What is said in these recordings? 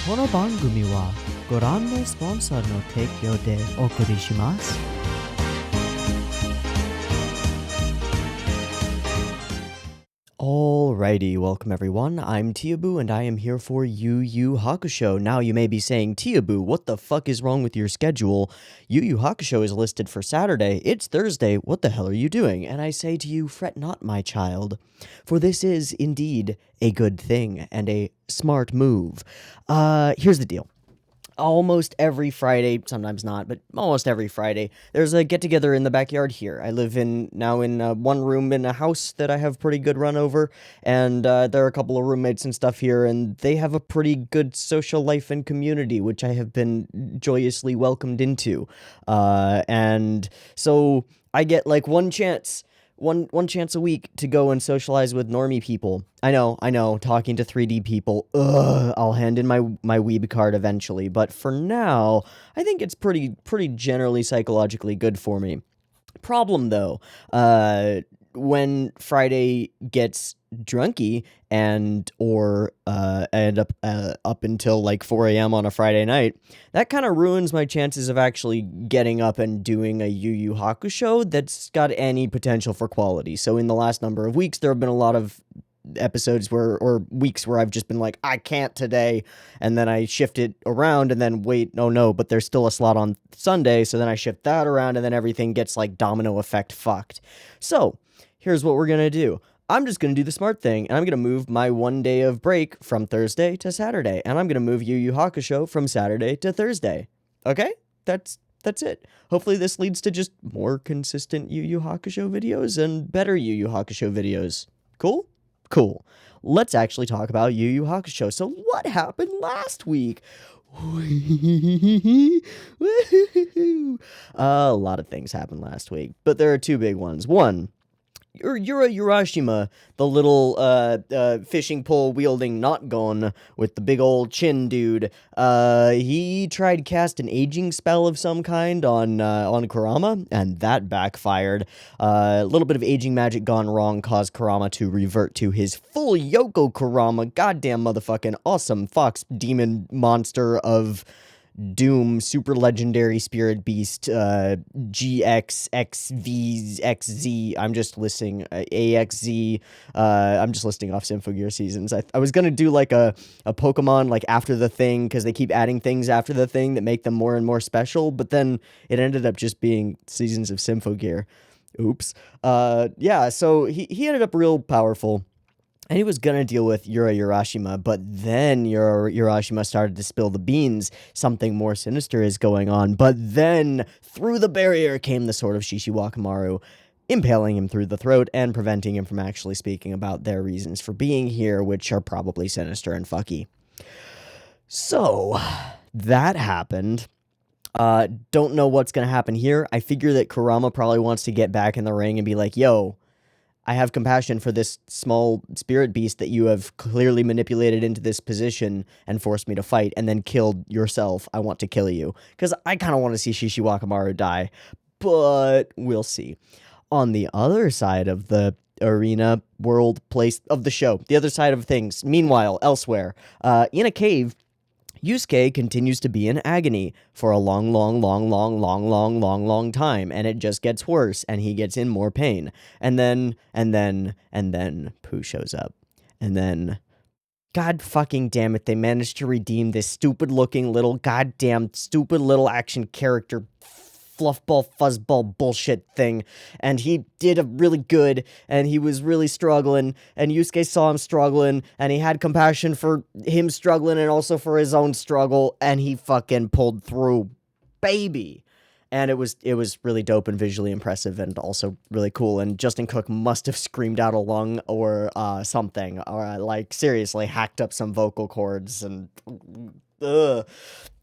この番組はご覧のスポンサーの提供でお送りします。Alrighty, welcome everyone. I'm Teeaboo and I am here for Yu Hakusho. Now you may be saying, Teeaboo, what the fuck is wrong with your schedule? Yu Hakusho is listed for Saturday. It's Thursday. What the hell are you doing? And I say to you, fret not, my child, for this is indeed a good thing and a smart move. Here's the deal. Almost every Friday, sometimes not, but almost every Friday, there's a get-together in the backyard here. I live now in one room in a house that I have pretty good run over, and there are a couple of roommates and stuff here, and they have a pretty good social life and community, which I have been joyously welcomed into. And so I get like one chance a week to go and socialize with normie people. I know, talking to 3D people. Ugh, I'll hand in my weeb card eventually, but for now, I think it's pretty generally psychologically good for me. Problem though, when Friday gets drunky and up until like 4 a.m. on a Friday night, that kind of ruins my chances of actually getting up and doing a Yu Hakusho that's got any potential for quality. So in the last number of weeks, there have been a lot of episodes or weeks where I've just been like, I can't today, and then I shift it around, and then wait, no, but there's still a slot on Sunday, so then I shift that around, and then everything gets like domino effect fucked. So here's what we're gonna do. I'm just gonna do the smart thing, and I'm gonna move my 1 day of break from Thursday to Saturday, and I'm gonna move Yu Hakusho from Saturday to Thursday. Okay? That's it. Hopefully this leads to just more consistent Yu Hakusho videos and better Yu Hakusho videos. Cool? Cool. Let's actually talk about Yu Hakusho. So what happened last week? A lot of things happened last week, but there are two big ones. One, Urashima, the little fishing pole wielding Notgon with the big old chin dude, he tried to cast an aging spell of some kind on Kurama, and that backfired. A little bit of aging magic gone wrong caused Kurama to revert to his full Yoko Kurama, goddamn motherfucking awesome fox demon monster of Doom, super legendary spirit beast, GXXVXZ. I'm just listing AXZ. I'm just listing off Symphogear seasons. I was gonna do like a Pokemon like after the thing, because they keep adding things after the thing that make them more and more special, but then it ended up just being seasons of Symphogear. Oops. Yeah, so he ended up real powerful. And he was going to deal with Urashima, but then Urashima started to spill the beans. Something more sinister is going on. But then, through the barrier came the sword of Shishiwakamaru, impaling him through the throat and preventing him from actually speaking about their reasons for being here, which are probably sinister and fucky. So, that happened. Don't know what's going to happen here. I figure that Kurama probably wants to get back in the ring and be like, yo, I have compassion for this small spirit beast that you have clearly manipulated into this position and forced me to fight and then killed yourself. I want to kill you. Because I kind of want to see Shishiwakamaru die. But we'll see. On the other side of the arena, world, place of the show, the other side of things, meanwhile, elsewhere, in a cave, Yusuke continues to be in agony for a long time, and it just gets worse, and he gets in more pain. And then Pooh shows up. And then, god fucking damn it, they managed to redeem this stupid little action character fluffball, fuzzball bullshit thing, and he did a really good, and he was really struggling, and Yusuke saw him struggling, and he had compassion for him struggling and also for his own struggle, and he fucking pulled through, baby. And it was really dope and visually impressive and also really cool, and Justin Cook must have screamed out a lung or something, or like seriously hacked up some vocal cords, and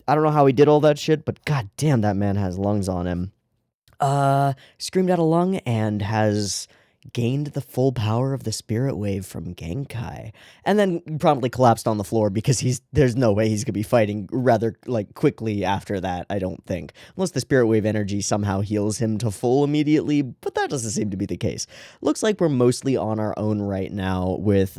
I don't know how he did all that shit, but god damn, that man has lungs on him. Screamed out a lung and has gained the full power of the spirit wave from Genkai, and then promptly collapsed on the floor because there's no way he's gonna be fighting rather like quickly after that, I don't think. Unless the spirit wave energy somehow heals him to full immediately, but that doesn't seem to be the case. Looks like we're mostly on our own right now with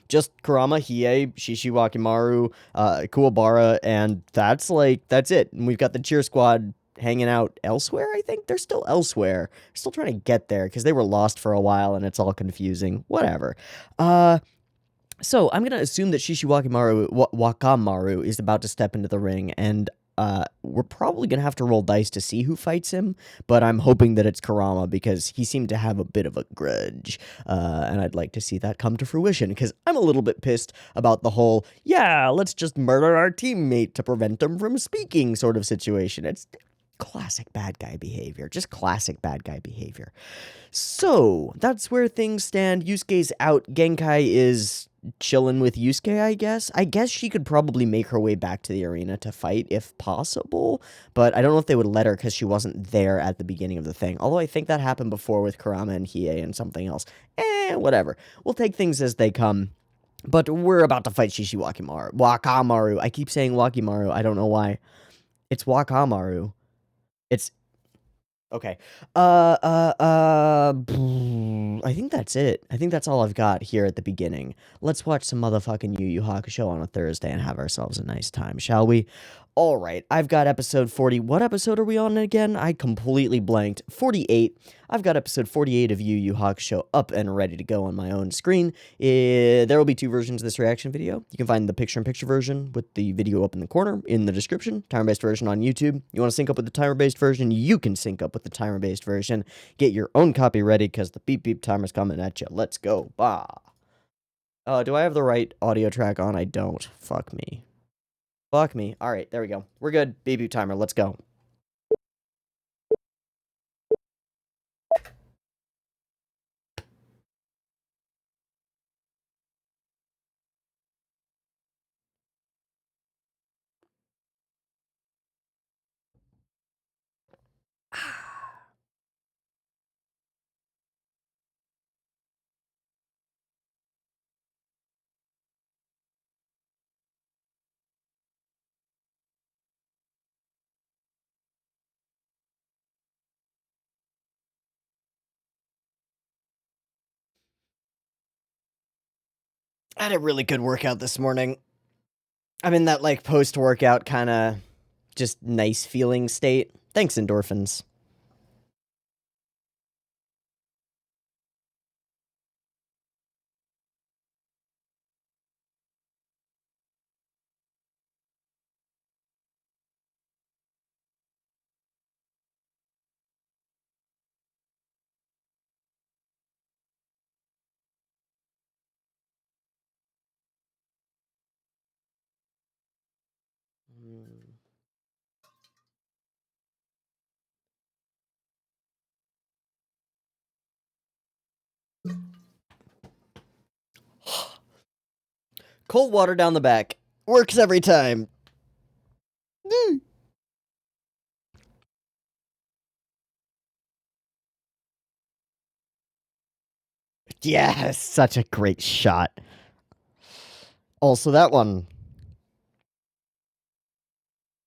just Kurama, Hiei, Shishiwakimaru, Kuwabara, and that's it. And we've got the cheer squad hanging out elsewhere. I think they're still elsewhere. They're still trying to get there because they were lost for a while and it's all confusing. Whatever. So I'm gonna assume that Wakamaru is about to step into the ring, and we're probably gonna have to roll dice to see who fights him. But I'm hoping that it's Kurama because he seemed to have a bit of a grudge, and I'd like to see that come to fruition because I'm a little bit pissed about the whole let's just murder our teammate to prevent him from speaking sort of situation. It's classic bad guy behavior, just classic bad guy behavior. So that's where things stand. Yusuke's out. Genkai is chilling with Yusuke, I guess. I guess she could probably make her way back to the arena to fight if possible, but I don't know if they would let her because she wasn't there at the beginning of the thing. Although I think that happened before with Kurama and Hiei and something else. Whatever. We'll take things as they come. But we're about to fight Wakamaru. I keep saying Wakimaru. I don't know why. It's Wakamaru. It's okay. I think that's it. I think that's all I've got here at the beginning. Let's watch some motherfucking Yu Hakusho on a Thursday and have ourselves a nice time, shall we? All right, I've got episode 40. What episode are we on again? I completely blanked. 48. I've got episode 48 of Yu Hakusho up and ready to go on my own screen. There will be two versions of this reaction video. You can find the picture-in-picture version with the video up in the corner in the description. Timer-based version on YouTube. You want to sync up with the timer-based version? You can sync up with the timer-based version. Get your own copy ready because the beep timer's coming at you. Let's go. Bah. Do I have the right audio track on? I don't. Fuck me. Fuck me. All right, there we go. We're good. Beep timer. Let's go. I had a really good workout this morning. I'm in that like post-workout kind of just nice feeling state. Thanks, endorphins. Cold water down the back. Works every time. Yes, such a great shot. Also, that one.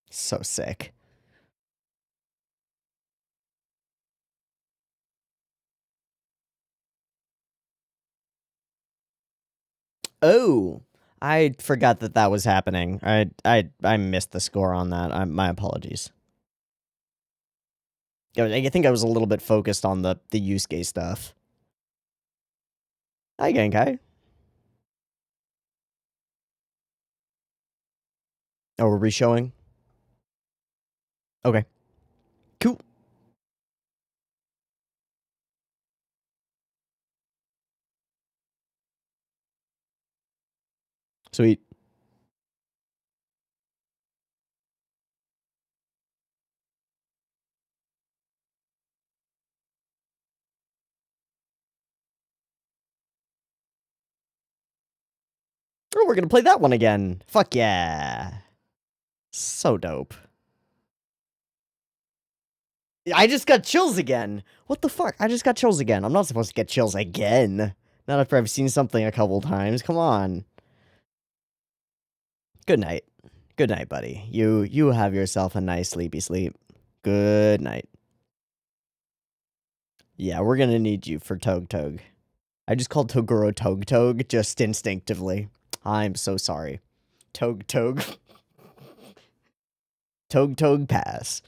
So sick. Oh, I forgot that was happening. I missed the score on that. My apologies. I think I was a little bit focused on the Yusuke stuff. Hi, Genkai. Oh, we're re-showing? Okay. Cool. Sweet. Oh, we're gonna play that one again. Fuck yeah. So dope. I just got chills again. What the fuck? I just got chills again. I'm not supposed to get chills again. Not after I've seen something a couple times. Come on. Good night. Good night, buddy. You have yourself a nice sleepy sleep. Good night. Yeah, we're gonna need you for Tog Tog. I just called Toguro Tog Tog just instinctively. I'm so sorry. Tog Tog. Tog Tog pass.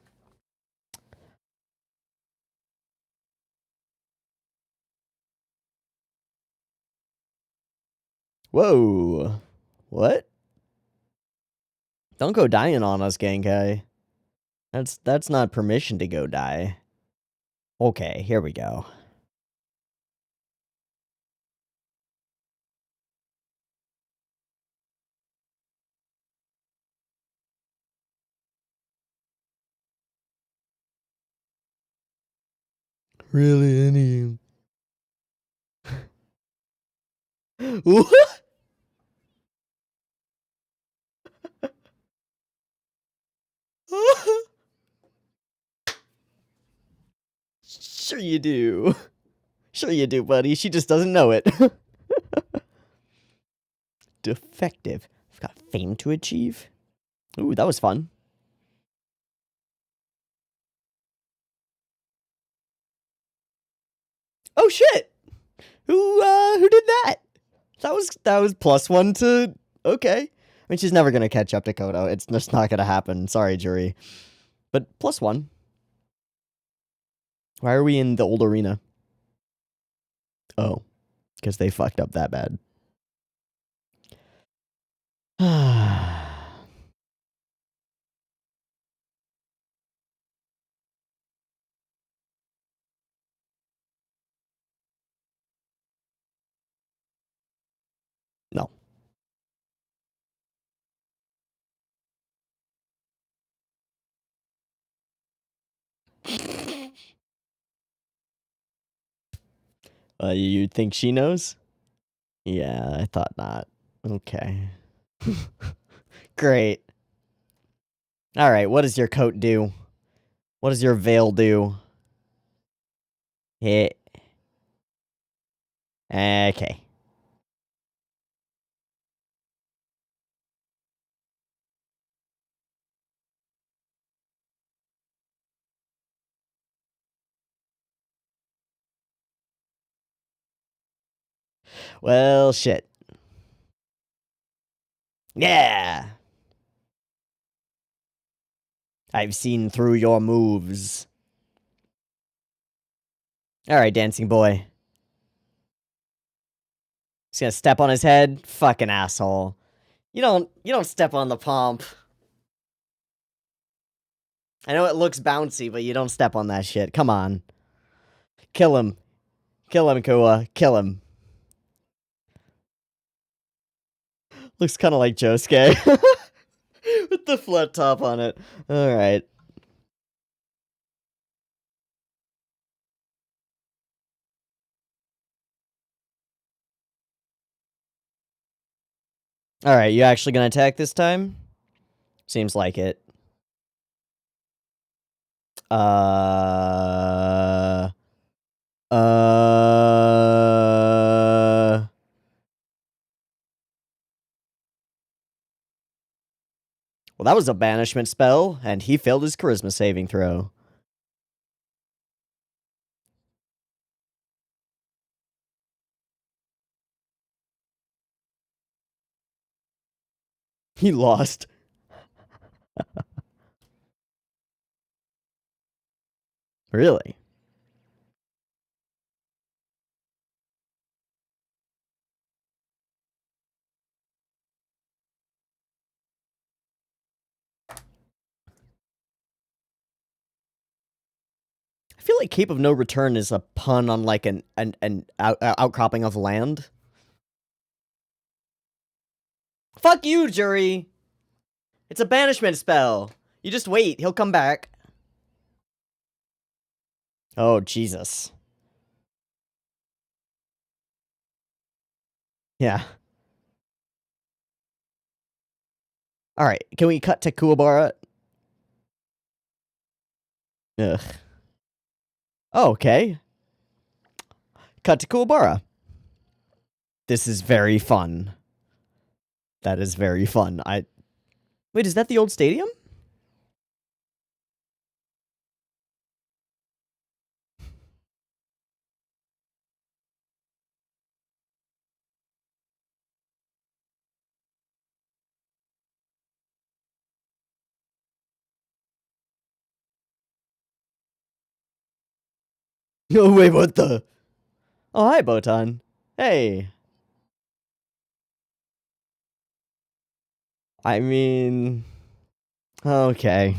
Whoa. What? Don't go dying on us, Genkai. That's not permission to go die. Okay, here we go. Really, any? What? Sure you do. Sure you do, buddy. She just doesn't know it. Defective. I've got fame to achieve. Ooh, that was fun. Oh shit! Who did that? That was +1 to okay. I mean, she's never gonna catch up to Kodo. It's just not gonna happen. Sorry, jury. But +1. Why are we in the old arena? Oh, because they fucked up that bad. No. You think she knows? Yeah, I thought not. Okay. Great. All right, what does your coat do? What does your veil do? Hit. Okay. Well, shit. Yeah. I've seen through your moves. All right, dancing boy. He's gonna step on his head. Fucking asshole. You don't step on the pomp. I know it looks bouncy, but you don't step on that shit. Come on. Kill him. Kill him, Kua. Kill him. Looks kind of like Josuke. With the flat top on it. Alright. Alright, you actually gonna attack this time? Seems like it. Uh... Well, that was a banishment spell, and he failed his charisma saving throw. He lost. Really? I feel like Cape of No Return is a pun on like an outcropping of land. Fuck you, jury! It's a banishment spell. You just wait, he'll come back. Oh, Jesus. Yeah. Alright, can we cut to Kuwabara? Ugh. Oh, okay. Cut to Kuwabara. This is very fun. That is very fun. Wait, is that the old stadium? Oh, wait, what the? Oh, hi, Botan. Hey. I mean... Okay.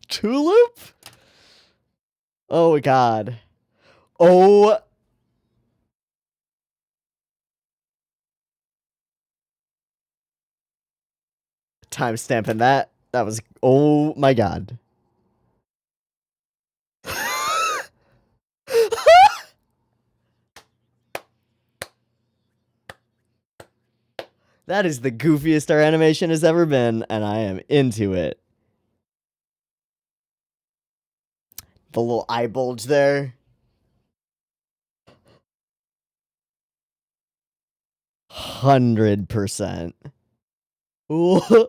Tulip? Oh, God. Oh... Timestamping that. That was... Oh, my God. That is the goofiest our animation has ever been, and I am into it. The little eye bulge there. 100%. Ooh.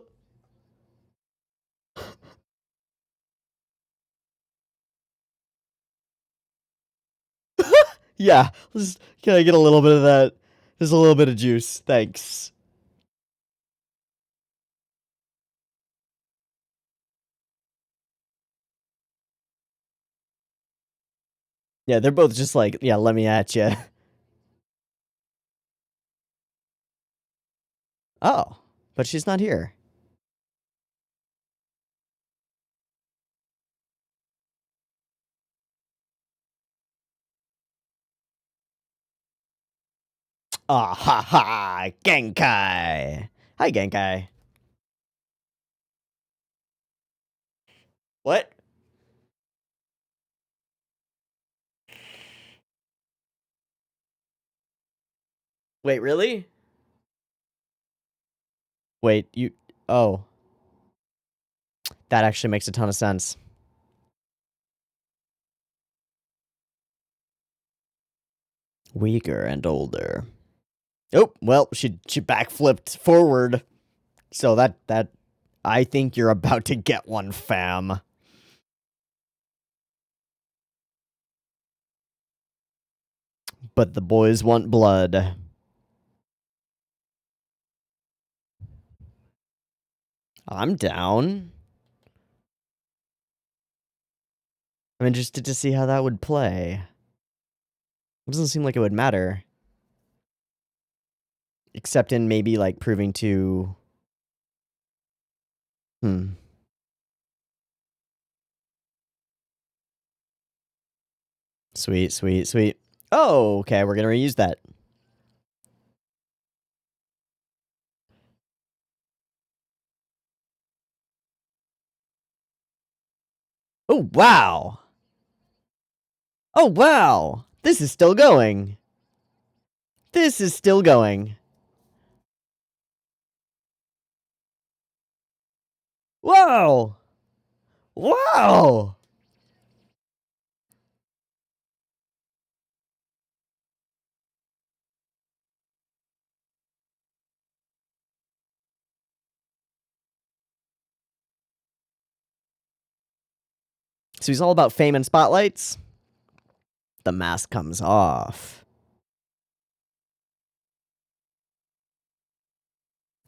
Yeah, can I get a little bit of that? Just a little bit of juice. Thanks. Yeah, they're both just like, yeah, let me at you. Oh, but she's not here. Ah, ha, ha, Genkai. Hi, Genkai. What? Wait, really? Wait, you... Oh. That actually makes a ton of sense. Weaker and older. Oh, well, she backflipped forward. So that... I think you're about to get one, fam. But the boys want blood. I'm down. I'm interested to see how that would play. It doesn't seem like it would matter. Except in maybe, like, proving to... Sweet, sweet, sweet. Oh, okay, we're gonna reuse that. Oh, wow! Oh, wow! This is still going. This is still going. Whoa! Wow! So he's all about fame and spotlights? The mask comes off.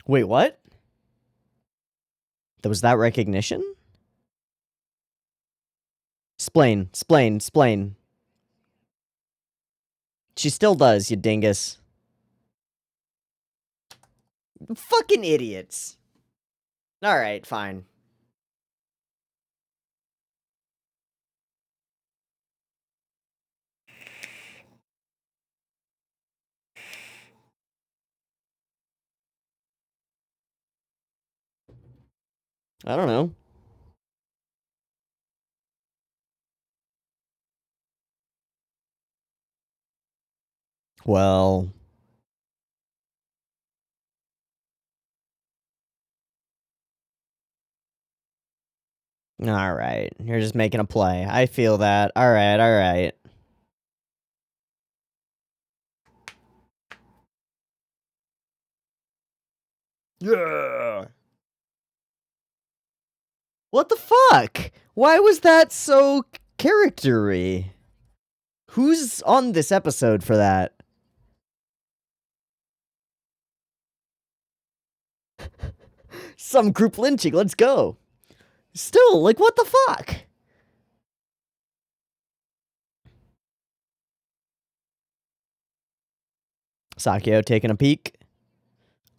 Wait, what? Was that recognition? Splain, splain, splain. She still does, you dingus. Fucking idiots. Alright, fine. I don't know. Well... All right. You're just making a play. I feel that. All right, all right. Yeah. What the fuck? Why was that so charactery? Who's on this episode for that? Some group lynching, let's go. Still, like, what the fuck? Sakyo taking a peek.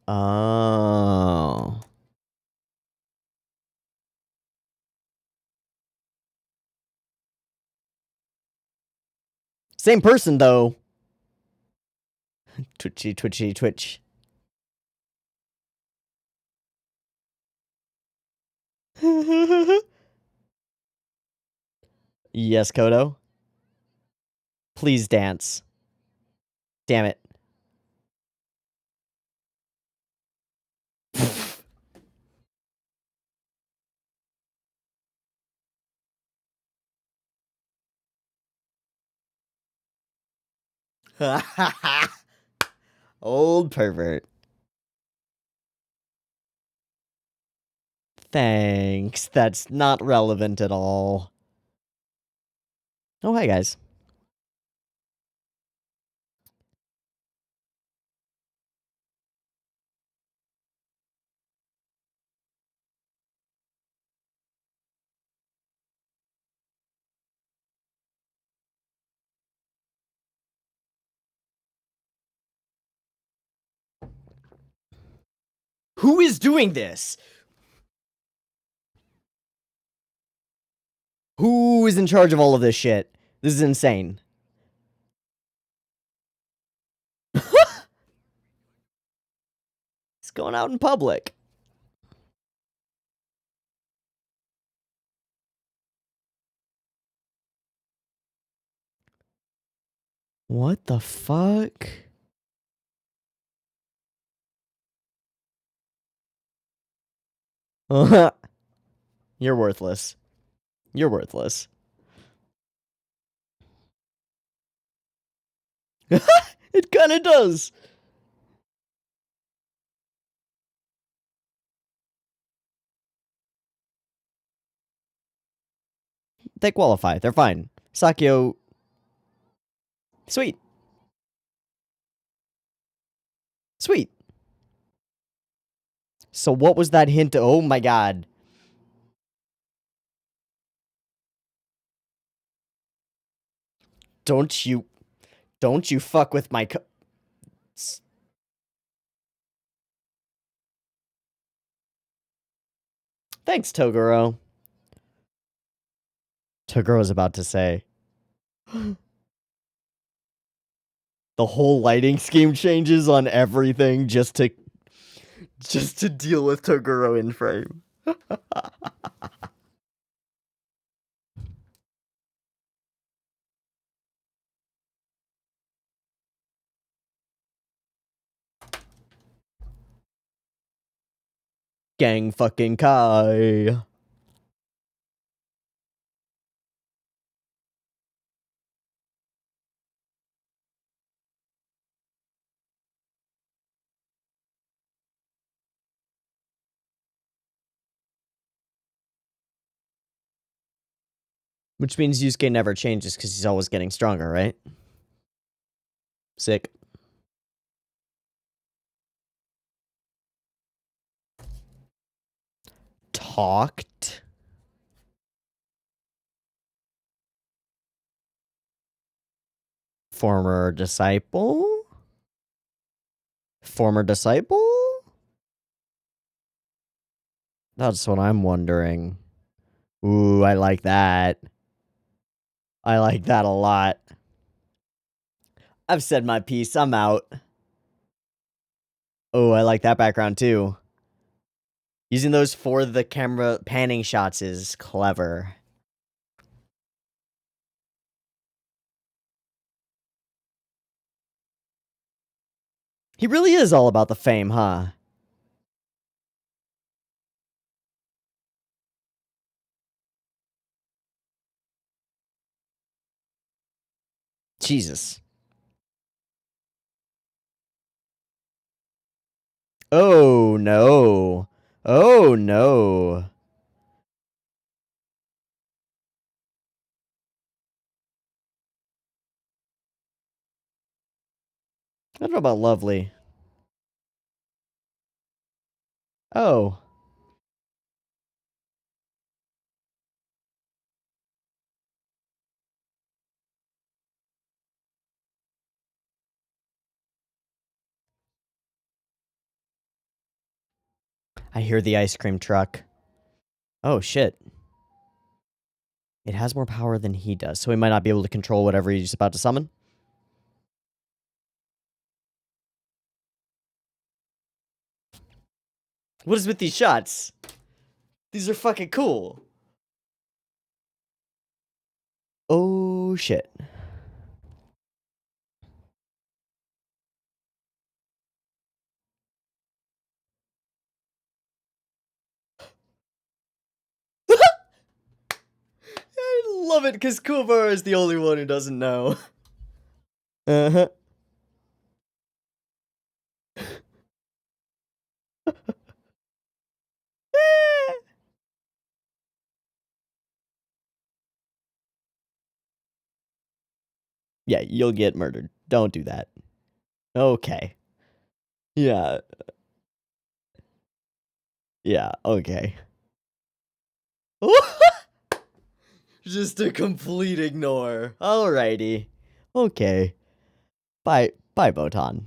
Oh. Same person, though. Twitchy, twitchy, twitch. Yes, Kodo. Please dance. Damn it. Old pervert. Thanks. That's not relevant at all. Oh, hi, guys. Who is doing this? Who is in charge of all of this shit? This is insane. It's going out in public. What the fuck? You're worthless. You're worthless. It kind of does. They qualify. They're fine. Sakyo. Sweet. Sweet. So what was that hint? Oh my god. Don't you fuck with my Thanks, Toguro. Toguro's about to say. The whole lighting scheme changes on everything just to deal with Toguro in frame. Gang fucking Kai. Which means Yusuke never changes because he's always getting stronger, right? Sick. Talked. Former disciple? Former disciple? That's what I'm wondering. Ooh, I like that. I like that a lot. I've said my piece. I'm out. Oh, I like that background too. Using those for the camera panning shots is clever. He really is all about the fame, huh? Jesus. Oh, no. Oh, no. I don't know about lovely. Oh. I hear the ice cream truck. Oh, shit. It has more power than he does, so he might not be able to control whatever he's about to summon. What is with these shots? These are fucking cool. Oh, shit. I love it because Kuwabara is the only one who doesn't know. Uh-huh. Yeah, you'll get murdered. Don't do that. Okay. Yeah. Yeah, okay. Just a complete ignore. Alrighty. Okay. Bye, Botan.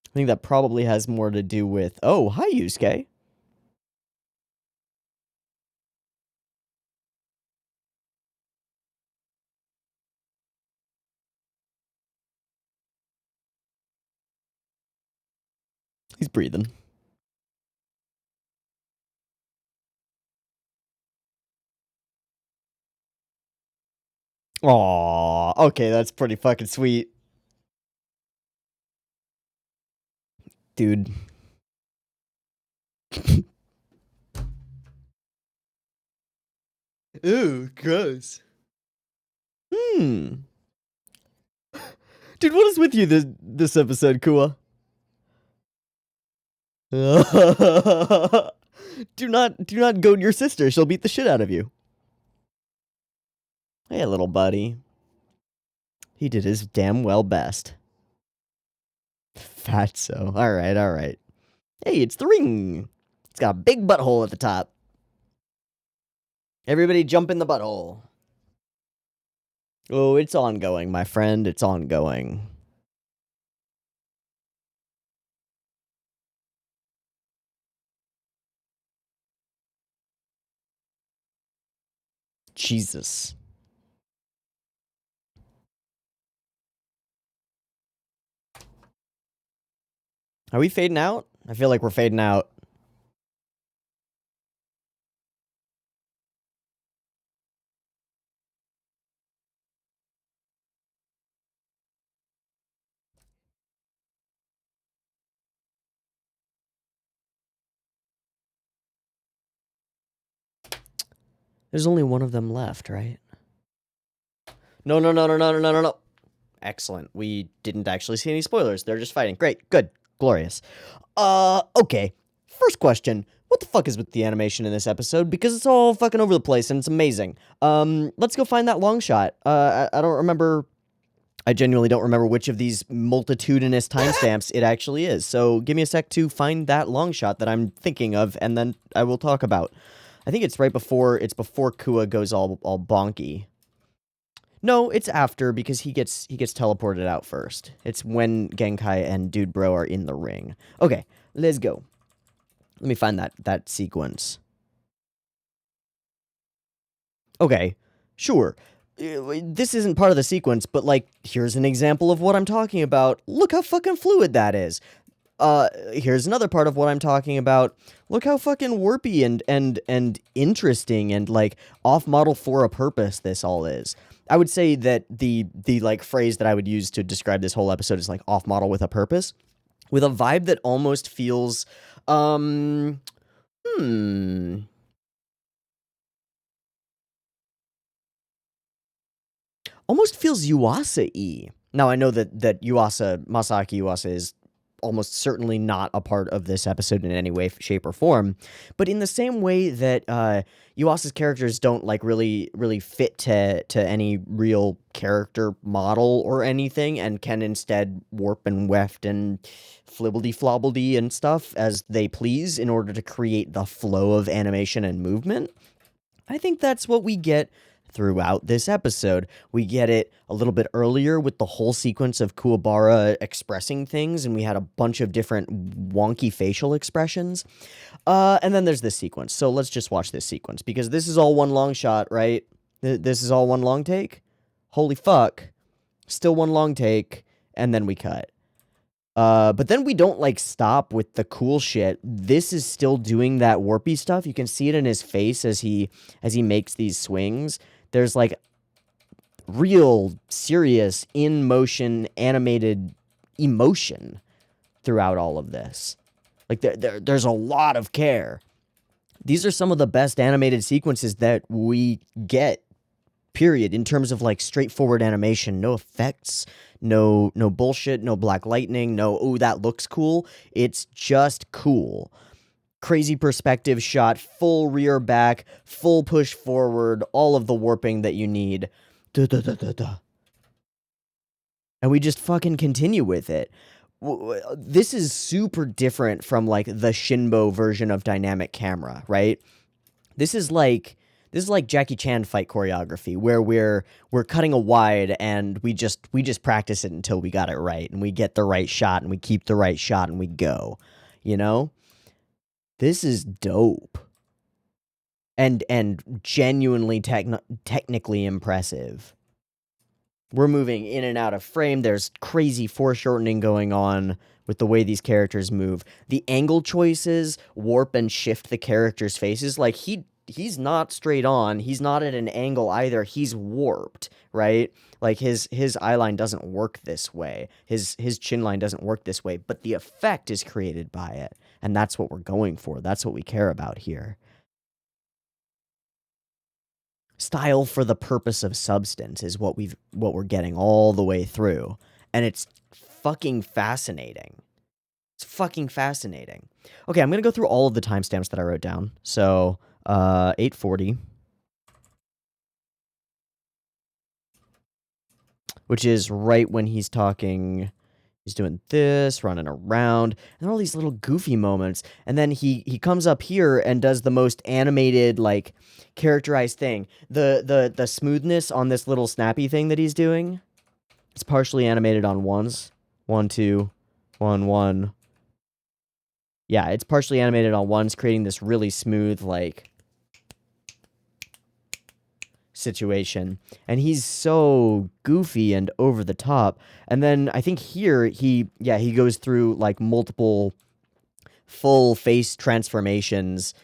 I think that probably has more to do with... Oh, hi, Yusuke. He's breathing. Aww. Okay, that's pretty fucking sweet. Dude. Ew, gross. Dude, what is with you this episode, Kua? do not goad your sister. She'll beat the shit out of you. Hey, little buddy. He did his damn well best. Fatso. Alright, alright. Hey, it's the ring. It's got a big butthole at the top. Everybody jump in the butthole. Oh, it's ongoing, my friend. It's ongoing. Jesus. Are we fading out? I feel like we're fading out. There's only one of them left, right? No, no, no, no, no, no, no, no, no. Excellent. We didn't actually see any spoilers. They're just fighting. Great. Good. Glorious. Okay. First question. What the fuck is with the animation in this episode? Because it's all fucking over the place and it's amazing. Let's go find that long shot. I don't remember... I genuinely don't remember which of these multitudinous timestamps it actually is. So give me a sec to find that long shot that I'm thinking of, and then I will talk about. I think it's right before... It's before Kua goes all bonky. No, it's after, because he gets teleported out first. It's when Genkai and Dude Bro are in the ring. Okay, let's go. Let me find that sequence. Okay, sure. This isn't part of the sequence, but, like, here's an example of what I'm talking about. Look how fucking fluid that is. Here's another part of what I'm talking about. Look how fucking warpy and interesting and, like, off-model for a purpose this all is. I would say that the like phrase that I would use to describe this whole episode is like off-model with a purpose, with a vibe that almost feels Hmm. Almost feels Yuasa-y. Now I know that Masaaki Yuasa is almost certainly not a part of this episode in any way, shape, or form. But in the same way that Yuasa's characters don't like really fit to any real character model or anything, and can instead warp and weft and flibbledy flobbledy and stuff as they please in order to create the flow of animation and movement. I think that's what we get throughout this episode. We get it a little bit earlier with the whole sequence of Kuwabara expressing things, and we had a bunch of different wonky facial expressions. And then there's this sequence. So let's just watch this sequence, because this is all one long shot, right? This is all one long take? Holy fuck. Still one long take, and then we cut. But then we don't like stop with the cool shit. This is still doing that warpy stuff. You can see it in his face as he makes these swings. There's like real serious in motion animated emotion throughout all of this. Like there's a lot of care. These are some of the best animated sequences that we get, period, in terms of like straightforward animation. No effects, no bullshit, no black lightning, no oh that looks cool. It's just cool. Crazy perspective shot, full rear back, full push forward, all of the warping that you need. Duh, duh, duh, duh, duh. And we just fucking continue with it. This is super different from like the Shinbo version of dynamic camera, right? This is like Jackie Chan fight choreography, where we're cutting a wide and we just practice it until we got it right, and we get the right shot, and we keep the right shot, and we go. You know? This is dope. And genuinely technically impressive. We're moving in and out of frame. There's crazy foreshortening going on with the way these characters move. The angle choices warp and shift the characters' faces. Like he's not straight on. He's not at an angle either. He's warped, right? Like his eye line doesn't work this way. His chin line doesn't work this way, but the effect is created by it. And that's what we're going for. That's what we care about here. Style for the purpose of substance is what we're getting all the way through. And it's fucking fascinating. It's fucking fascinating. Okay, I'm gonna go through all of the timestamps that I wrote down. So 8:40, which is right when he's talking. He's doing this, running around, and all these little goofy moments. And then he comes up here and does the most animated, like, characterized thing. The smoothness on this little snappy thing that he's doing, it's partially animated on ones. 1, 2, 1, 1. Yeah, it's partially animated on ones, creating this really smooth, like, situation. And he's so goofy and over the top. And then I think here he goes through like multiple full face transformations,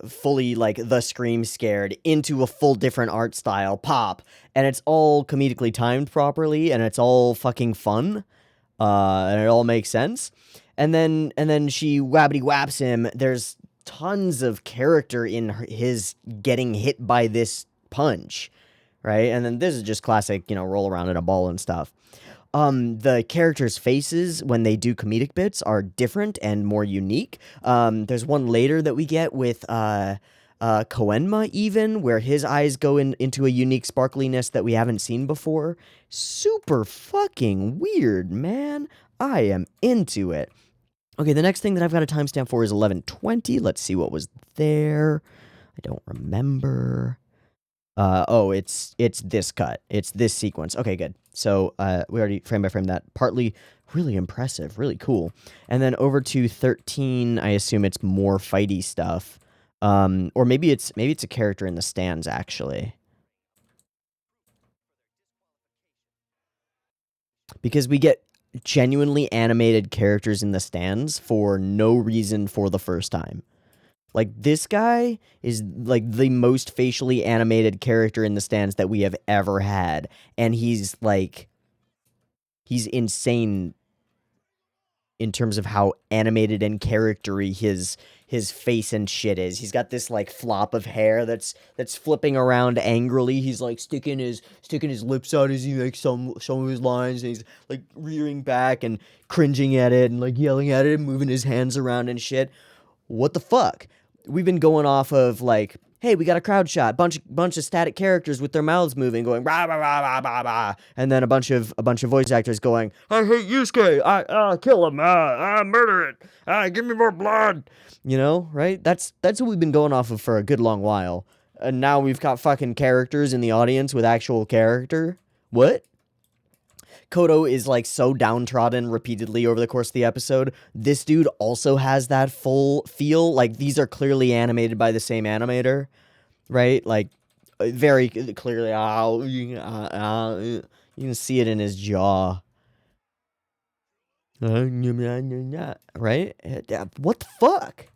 fully like the scream scared into a full different art style pop, and it's all comedically timed properly, and it's all fucking fun, and it all makes sense. And then she wabbity whaps him. There's tons of character in his getting hit by this punch, right? And then this is just classic, roll around in a ball and stuff. The characters' faces when they do comedic bits are different and more unique. There's one later that we get with Koenma, even, where his eyes go into a unique sparkliness that we haven't seen before. Super fucking weird, man. I am into it. Okay, the next thing that I've got a timestamp for is 11:20. Let's see what was there. I don't remember. It's this cut. It's this sequence. Okay, good. So we already frame by frame that. Partly really impressive, really cool. And then over to 13, I assume it's more fighty stuff. Or maybe it's a character in the stands, actually. Because we get genuinely animated characters in the stands for no reason for the first time. Like, this guy is, like, the most facially animated character in the stands that we have ever had. And he's, like, he's insane. in terms of how animated and charactery his face and shit is. He's got this like flop of hair that's flipping around angrily. He's like sticking his lips out as he makes some of his lines, and he's like rearing back and cringing at it and like yelling at it and moving his hands around and shit. What the fuck? We've been going off of like, hey, we got a crowd shot, bunch of static characters with their mouths moving, going rah rah rah rah rah rah, and then a bunch of voice actors going, I hate Yusuke, I kill him, murder it, give me more blood, you know, right? That's what we've been going off of for a good long while, and now we've got fucking characters in the audience with actual character. What? Kodo is like so downtrodden repeatedly over the course of the episode. This dude also has that full feel. Like these are clearly animated by the same animator, right? Like very clearly. You can see it in his jaw. Right? What the fuck?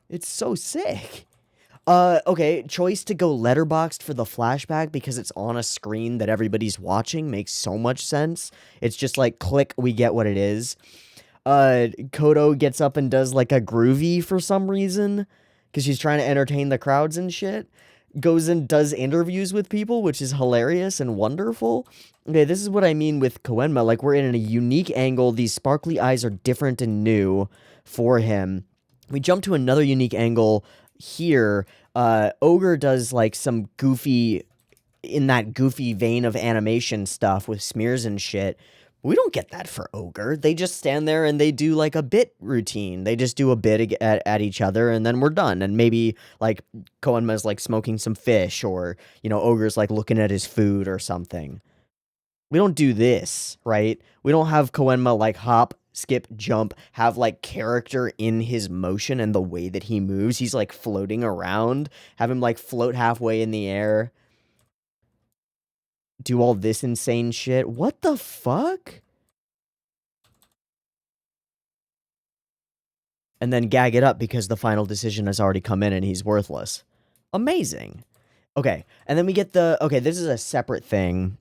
It's so sick. Okay, choice to go letterboxed for the flashback because it's on a screen that everybody's watching makes so much sense. It's just like, click, we get what it is. Kodo gets up and does like a groovy for some reason because she's trying to entertain the crowds and shit. Goes and does interviews with people, which is hilarious and wonderful. Okay, this is what I mean with Koenma. Like, we're in a unique angle. These sparkly eyes are different and new for him. We jump to another unique angle here. Ogre does like some goofy, in that goofy vein of animation stuff with smears and shit. We don't get that for Ogre. They just stand there and they do like a bit routine. They just do a bit at each other and then we're done. And maybe like Koenma's like smoking some fish, or, you know, Ogre's like looking at his food or something. We don't do this, right? We don't have Koenma like hop, skip, jump, have like character in his motion and the way that he moves. He's like floating around, have him like float halfway in the air, do all this insane shit. What the fuck? And then gag it up because the final decision has already come in and he's worthless. Amazing. Okay, and then we get the, okay, this is a separate thing.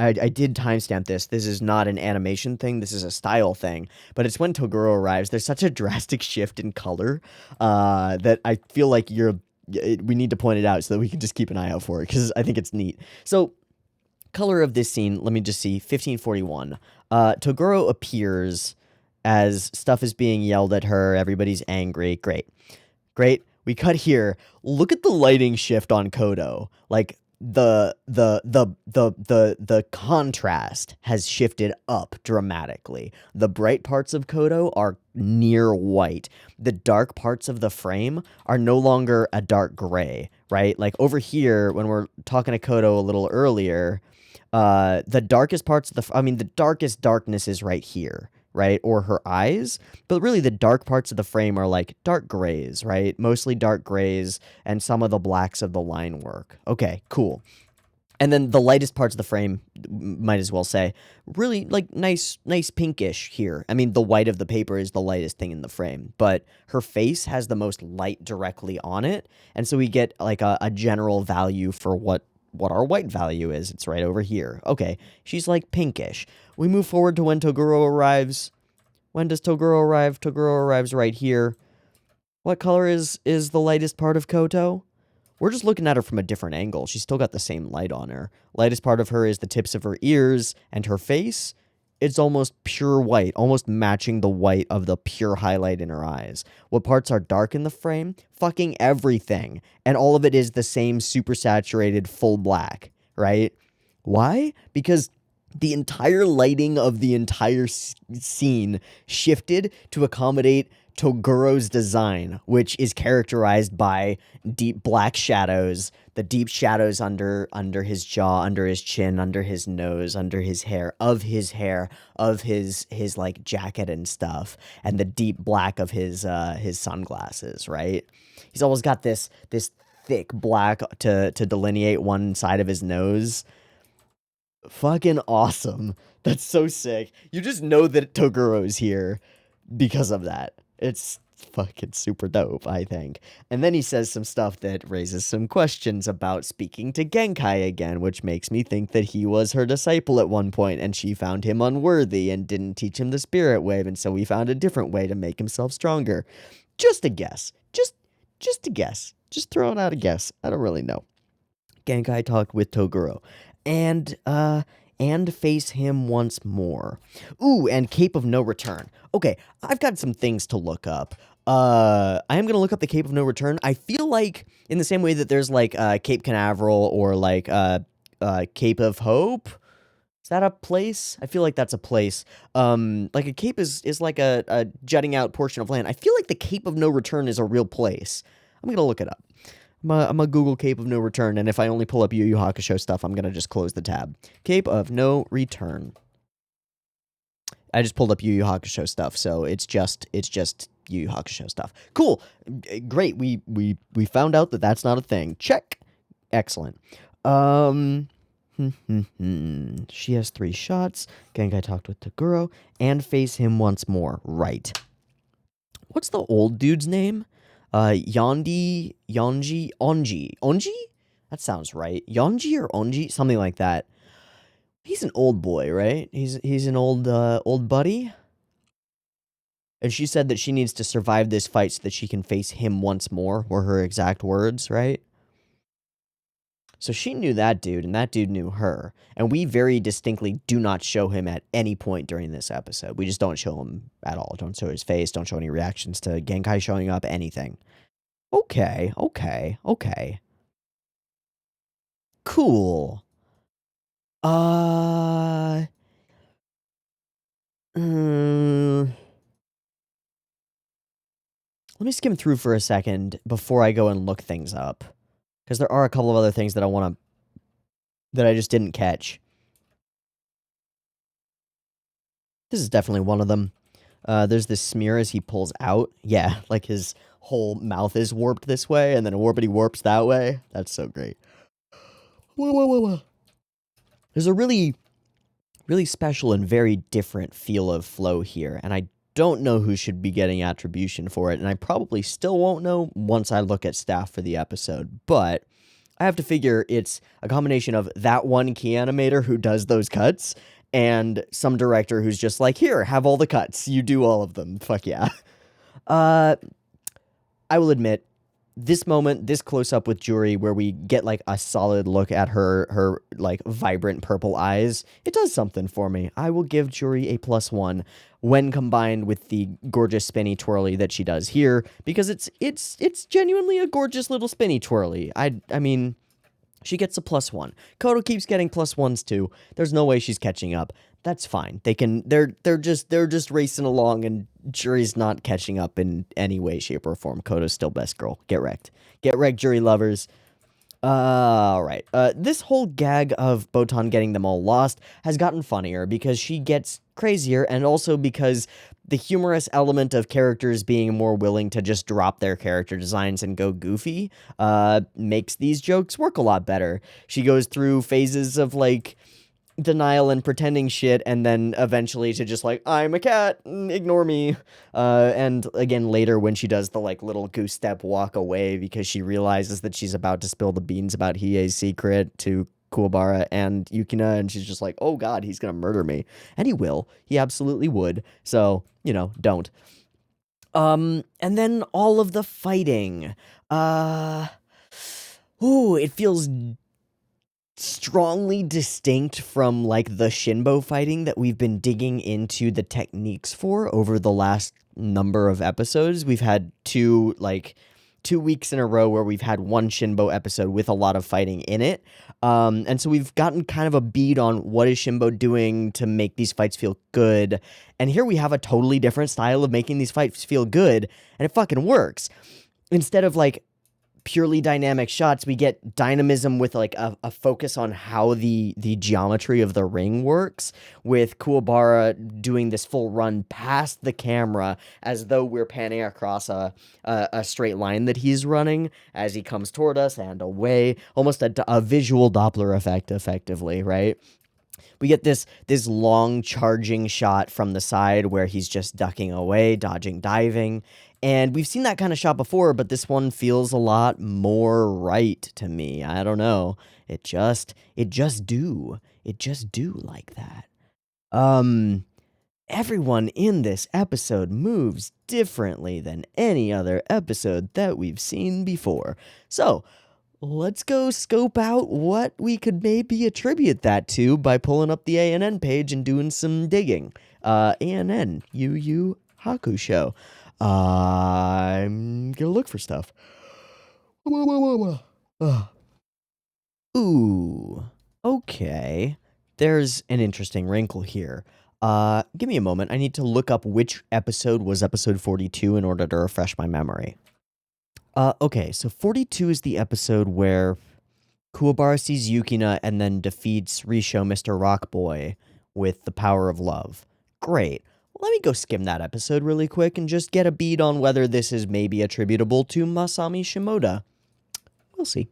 I did timestamp this. This is not an animation thing. This is a style thing. But it's when Toguro arrives. There's such a drastic shift in color that I feel like we need to point it out so that we can just keep an eye out for it because I think it's neat. So, color of this scene, let me just see, 1541. Toguro appears as stuff is being yelled at her. Everybody's angry. Great. We cut here. Look at the lighting shift on Kodo. Like, the contrast has shifted up dramatically. The bright parts of Kodo are near white. The dark parts of the frame are no longer a dark gray, right? Like over here, when we're talking to Kodo a little earlier, the darkest parts of the darkest darkness is right here, right? Or her eyes. But really the dark parts of the frame are like dark grays, right? Mostly dark grays and some of the blacks of the line work. Okay, cool. And then the lightest parts of the frame, might as well say, really like nice pinkish here. I mean, the white of the paper is the lightest thing in the frame, but her face has the most light directly on it. And so we get like a general value for what our white value is. It's right over here. Okay, she's like pinkish. We move forward to when Toguro arrives. When does Toguro arrive? Toguro arrives right here. What color is the lightest part of Koto? We're just looking at her from a different angle. She's still got the same light on her. Lightest part of her is the tips of her ears and her face. It's almost pure white, almost matching the white of the pure highlight in her eyes. What parts are dark in the frame? Fucking everything. And all of it is the same super saturated full black, right? Why? Because the entire lighting of the entire scene shifted to accommodate Toguro's design, which is characterized by deep black shadows, the deep shadows under his jaw, under his chin, under his nose, under his hair, of his like jacket and stuff, and the deep black of his sunglasses, right? He's always got this thick black to delineate one side of his nose. Fucking awesome. That's so sick. You just know that Toguro's here because of that. It's fucking super dope, I think. And then he says some stuff that raises some questions about speaking to Genkai again, which makes me think that he was her disciple at one point and she found him unworthy and didn't teach him the spirit wave, and so he found a different way to make himself stronger. Just a guess. Just a guess. Just throwing out a guess. I don't really know. Genkai talked with Toguro. And face him once more. Ooh, and Cape of No Return. Okay, I've got some things to look up. I am going to look up the Cape of No Return. I feel like, in the same way that there's, like, Cape Canaveral or, like, Cape of Hope. Is that a place? I feel like that's a place. Like, a cape is like a jutting out portion of land. I feel like the Cape of No Return is a real place. I'm going to look it up. I'm a Google Cape of No Return, and if I only pull up Yu Hakusho stuff, I'm going to just close the tab. Cape of No Return. I just pulled up Yu Hakusho stuff, so it's just Yu Hakusho stuff. Cool. Great. We found out that that's not a thing. Check. Excellent. She has 3 shots. Genkai talked with Toguro and face him once more. Right. What's the old dude's name? Onji? That sounds right. Yonji or Onji? Something like that. He's an old boy, right? He's an old buddy. And she said that she needs to survive this fight so that she can face him once more, were her exact words, right? So she knew that dude, and that dude knew her. And we very distinctly do not show him at any point during this episode. We just don't show him at all. Don't show his face, don't show any reactions to Genkai showing up, anything. Okay. Cool. Let me skim through for a second before I go and look things up. Because there are a couple of other things that that I just didn't catch. This is definitely one of them. There's this smear as he pulls out. Yeah, like his whole mouth is warped this way, and then Warpity warps that way. That's so great. There's a really, really special and very different feel of flow here, and I don't know who should be getting attribution for it, and I probably still won't know once I look at staff for the episode, but I have to figure it's a combination of that one key animator who does those cuts and some director who's just like, here, have all the cuts. You do all of them. Fuck yeah. I will admit, this moment, this close-up with Juri, where we get, like, a solid look at her like, vibrant purple eyes, it does something for me. I will give Juri a +1 when combined with the gorgeous spinny twirly that she does here, because it's genuinely a gorgeous little spinny twirly. I mean, she gets a +1. Koto keeps getting +1s too. There's no way she's catching up. That's fine. They're just racing along, and Juri's not catching up in any way, shape, or form. Koto's still best girl. Get wrecked. Get wrecked, Juri lovers. Alright. This whole gag of Botan getting them all lost has gotten funnier because she gets crazier, and also because the humorous element of characters being more willing to just drop their character designs and go goofy, makes these jokes work a lot better. She goes through phases of, like, denial and pretending shit, and then eventually to just like, I'm a cat, ignore me. And again later when she does the like little goose step walk away because she realizes that she's about to spill the beans about Hiei's secret to Kuwabara and Yukina, and she's just like, oh god, he's gonna murder me. And he will. He absolutely would. So, you know, don't. And then all of the fighting. It feels strongly distinct from, like, the Shinbo fighting that we've been digging into the techniques for over the last number of episodes. We've had 2 weeks in a row where we've had one Shinbo episode with a lot of fighting in it. And so we've gotten kind of a bead on what is Shinbo doing to make these fights feel good. And here we have a totally different style of making these fights feel good, and it fucking works. Instead of, like, purely dynamic shots, we get dynamism with like a focus on how the geometry of the ring works, with Kuwabara doing this full run past the camera as though we're panning across a straight line that he's running as he comes toward us and away, almost a visual Doppler effect, effectively, right? We get this long charging shot from the side where he's just ducking away, dodging, diving, And we've seen that kind of shot before, but this one feels a lot more right to me. I don't know. It just do like that. Everyone in this episode moves differently than any other episode that we've seen before. So, let's go scope out what we could maybe attribute that to by pulling up the ANN page and doing some digging. ANN, Yu Hakusho. I'm gonna look for stuff. Ooh, okay. There's an interesting wrinkle here. Give me a moment. I need to look up which episode was episode 42 in order to refresh my memory. Okay, so 42 is the episode where Kuwabara sees Yukina and then defeats Risho, Mr. Rockboy, with the power of love. Great. Let me go skim that episode really quick and just get a bead on whether this is maybe attributable to Masami Shimoda. We'll see.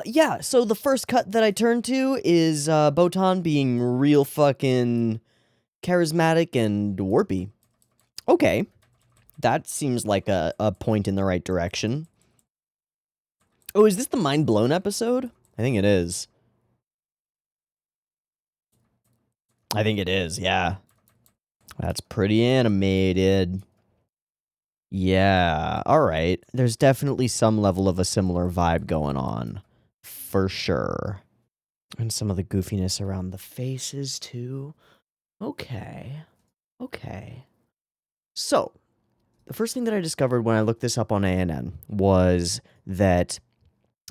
Yeah, so the first cut that I turned to is Botan being real fucking charismatic and warpy. Okay. That seems like a point in the right direction. Oh, is this the Mind Blown episode? I think it is. I think it is, yeah. That's pretty animated. Yeah, alright. There's definitely some level of a similar vibe going on. For sure. And some of the goofiness around the faces, too. Okay. Okay. So, the first thing that I discovered when I looked this up on ANN was that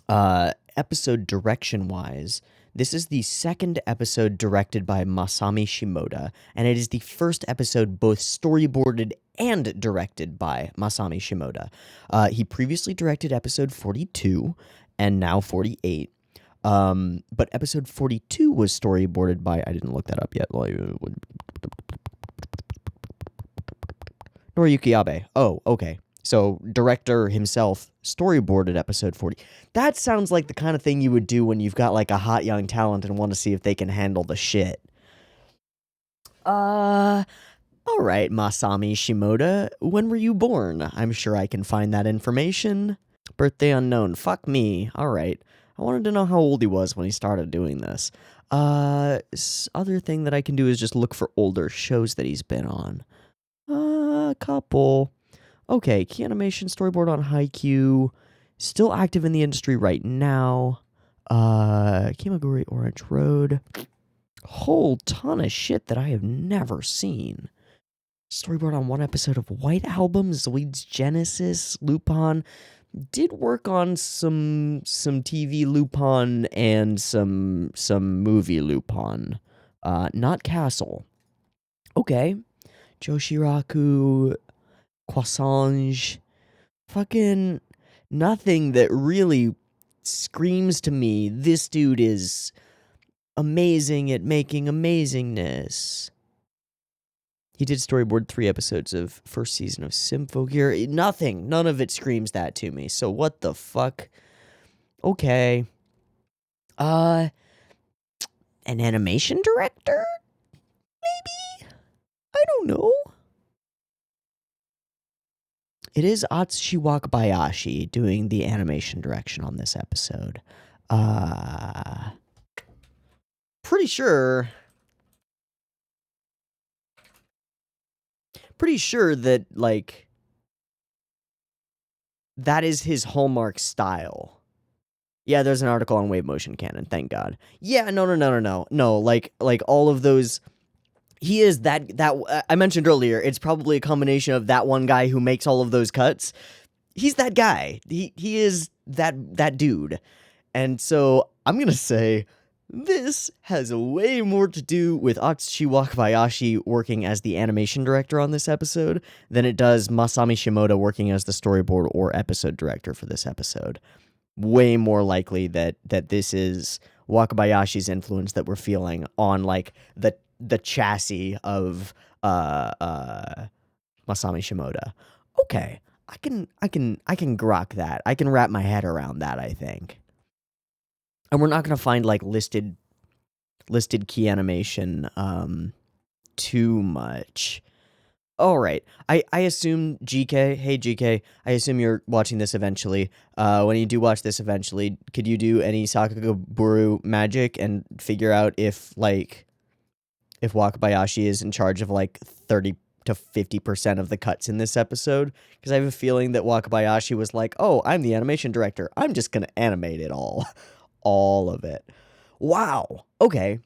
episode direction-wise, this is the second episode directed by Masami Shimoda, and it is the first episode both storyboarded and directed by Masami Shimoda. He previously directed episode 42 and now 48. But episode 42 was storyboarded by, I didn't look that up yet. Noriyuki Abe. Oh, okay. So, director himself storyboarded episode 40. That sounds like the kind of thing you would do when you've got like a hot young talent and want to see if they can handle the shit. Alright, Masami Shimoda. When were you born? I'm sure I can find that information. Birthday unknown. Fuck me. Alright. I wanted to know how old he was when he started doing this. Other thing that I can do is just look for older shows that he's been on. A couple. Okay, key animation storyboard on Haikyuu. Still active in the industry right now. Kimaguri Orange Road. Whole ton of shit that I have never seen. Storyboard on one episode of White Album, Zoid's Genesis, Lupin. Did work on some TV Lupin and some movie Lupin. Not Castle. Okay. Joshiraku, Croissant, fucking nothing that really screams to me, this dude is amazing at making amazingness. He did storyboard 3 episodes of first season of Symphogear. None of it screams that to me, so what the fuck? Okay. An animation director? Maybe? I don't know. It is Atsushi Wakabayashi doing the animation direction on this episode. Pretty sure that, like, that is his hallmark style. Yeah, there's an article on Wave Motion Canon, thank God. Yeah, no, like all of those... He is that I mentioned earlier, it's probably a combination of that one guy who makes all of those cuts. He's that guy. He is that dude. And so I'm going to say this has way more to do with Atsushi Wakabayashi working as the animation director on this episode than it does Masami Shimoda working as the storyboard or episode director for this episode. Way more likely that this is Wakabayashi's influence that we're feeling on like the chassis of Masami Shimoda. Okay, I can grok that. I can wrap my head around that, I think. And we're not gonna find like listed key animation too much. All right. I assume GK, hey GK, I assume you're watching this eventually. When you do watch this eventually, could you do any Sakagaburu magic and figure out if Wakabayashi is in charge of like 30 to 50% of the cuts in this episode? Because I have a feeling that Wakabayashi was like, oh, I'm the animation director. I'm just going to animate it all. All of it. Wow. Okay.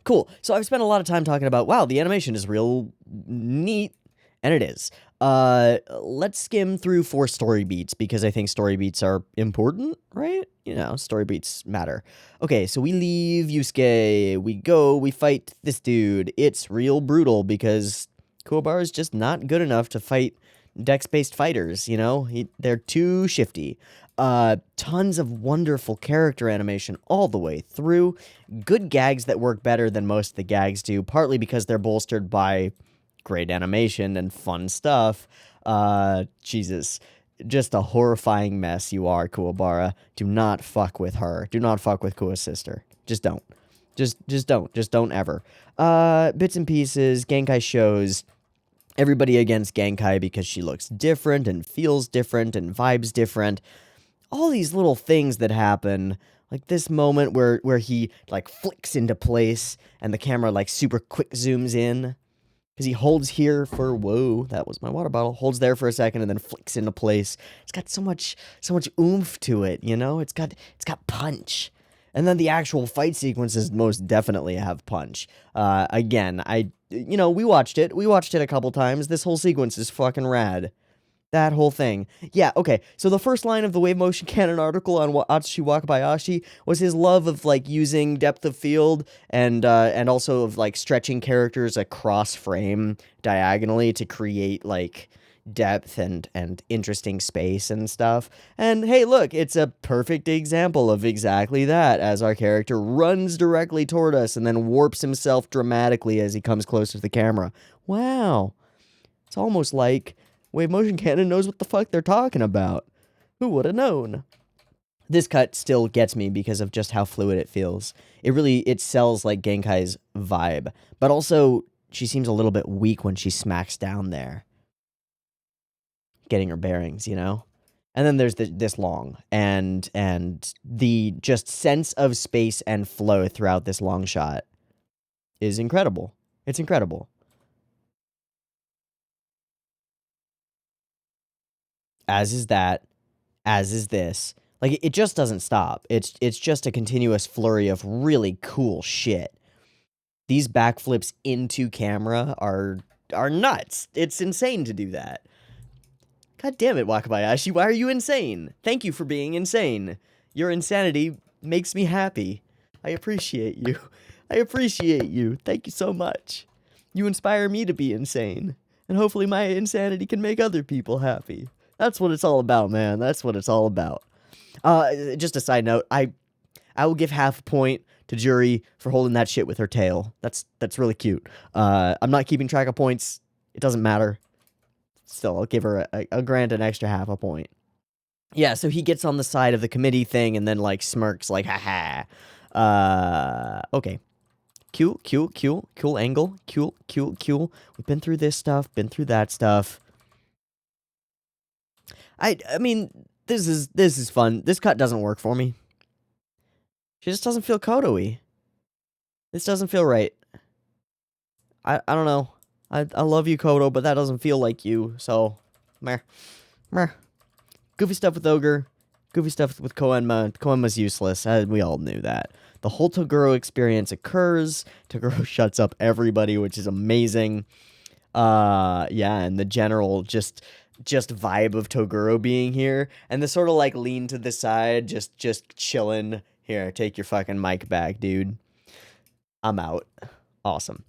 Cool. So I've spent a lot of time talking about, wow, the animation is real neat, and it is. Let's skim through 4 story beats, because I think story beats are important, right? You know, story beats matter. Okay, so we leave Yusuke, we fight this dude. It's real brutal, because Kuwabara is just not good enough to fight dex-based fighters, you know? They're too shifty. Tons of wonderful character animation all the way through. Good gags that work better than most of the gags do, partly because they're bolstered by great animation and fun stuff. Jesus. Just a horrifying mess you are, Kuwabara. Do not fuck with her. Do not fuck with Kuwa's sister. Just don't. Just don't. Just don't ever. Bits and pieces, Genkai shows. Everybody against Genkai because she looks different and feels different and vibes different. All these little things that happen, like this moment where he like flicks into place and the camera like super quick zooms in, because he holds here for, whoa, that was my water bottle, holds there for a second and then flicks into place. It's got so much oomph to it, you know? It's got punch. And then the actual fight sequences most definitely have punch. Again, we watched it a couple times. This whole sequence is fucking rad. That whole thing. Yeah, okay. So the first line of the Wave Motion Canon article on Atsushi Wakabayashi was his love of, like, using depth of field and also of, like, stretching characters across frame diagonally to create, like, depth and interesting space and stuff. And hey, look, it's a perfect example of exactly that, as our character runs directly toward us and then warps himself dramatically as he comes close to the camera. Wow. It's almost like Wave Motion Canon knows what the fuck they're talking about. Who would have known? This cut still gets me because of just how fluid it feels. It sells like Genkai's vibe, but also she seems a little bit weak when she smacks down there, getting her bearings, you know? And then there's this long, and the just sense of space and flow throughout this long shot is incredible. It's incredible. As is that, as is this. Like, it just doesn't stop. It's just a continuous flurry of really cool shit. These backflips into camera are nuts. It's insane to do that. God damn it, Wakabayashi, why are you insane? Thank you for being insane. Your insanity makes me happy. I appreciate you. I appreciate you. Thank you so much. You inspire me to be insane. And hopefully my insanity can make other people happy. That's what it's all about, man. That's what it's all about. Just a side note, I will give half a point to Juri for holding that shit with her tail. That's really cute. I'm not keeping track of points. It doesn't matter. Still, I'll give her a grant an extra half a point. Yeah, so he gets on the side of the committee thing and then, like, smirks, like, haha. Okay. Cool angle. Cool. We've been through this stuff, been through that stuff. I mean, this is fun. This cut doesn't work for me. She just doesn't feel Kodo-y. This doesn't feel right. I don't know. I love you, Kodo, but that doesn't feel like you, so meh. Goofy stuff with Ogre, goofy stuff with Koenma. Koenma's useless. We all knew that. The whole Toguro experience occurs. Toguro shuts up everybody, which is amazing. Yeah, and the general just vibe of Toguro being here, and the sort of like lean to the side, just chilling. Here, take your fucking mic back, dude. I'm out. Awesome.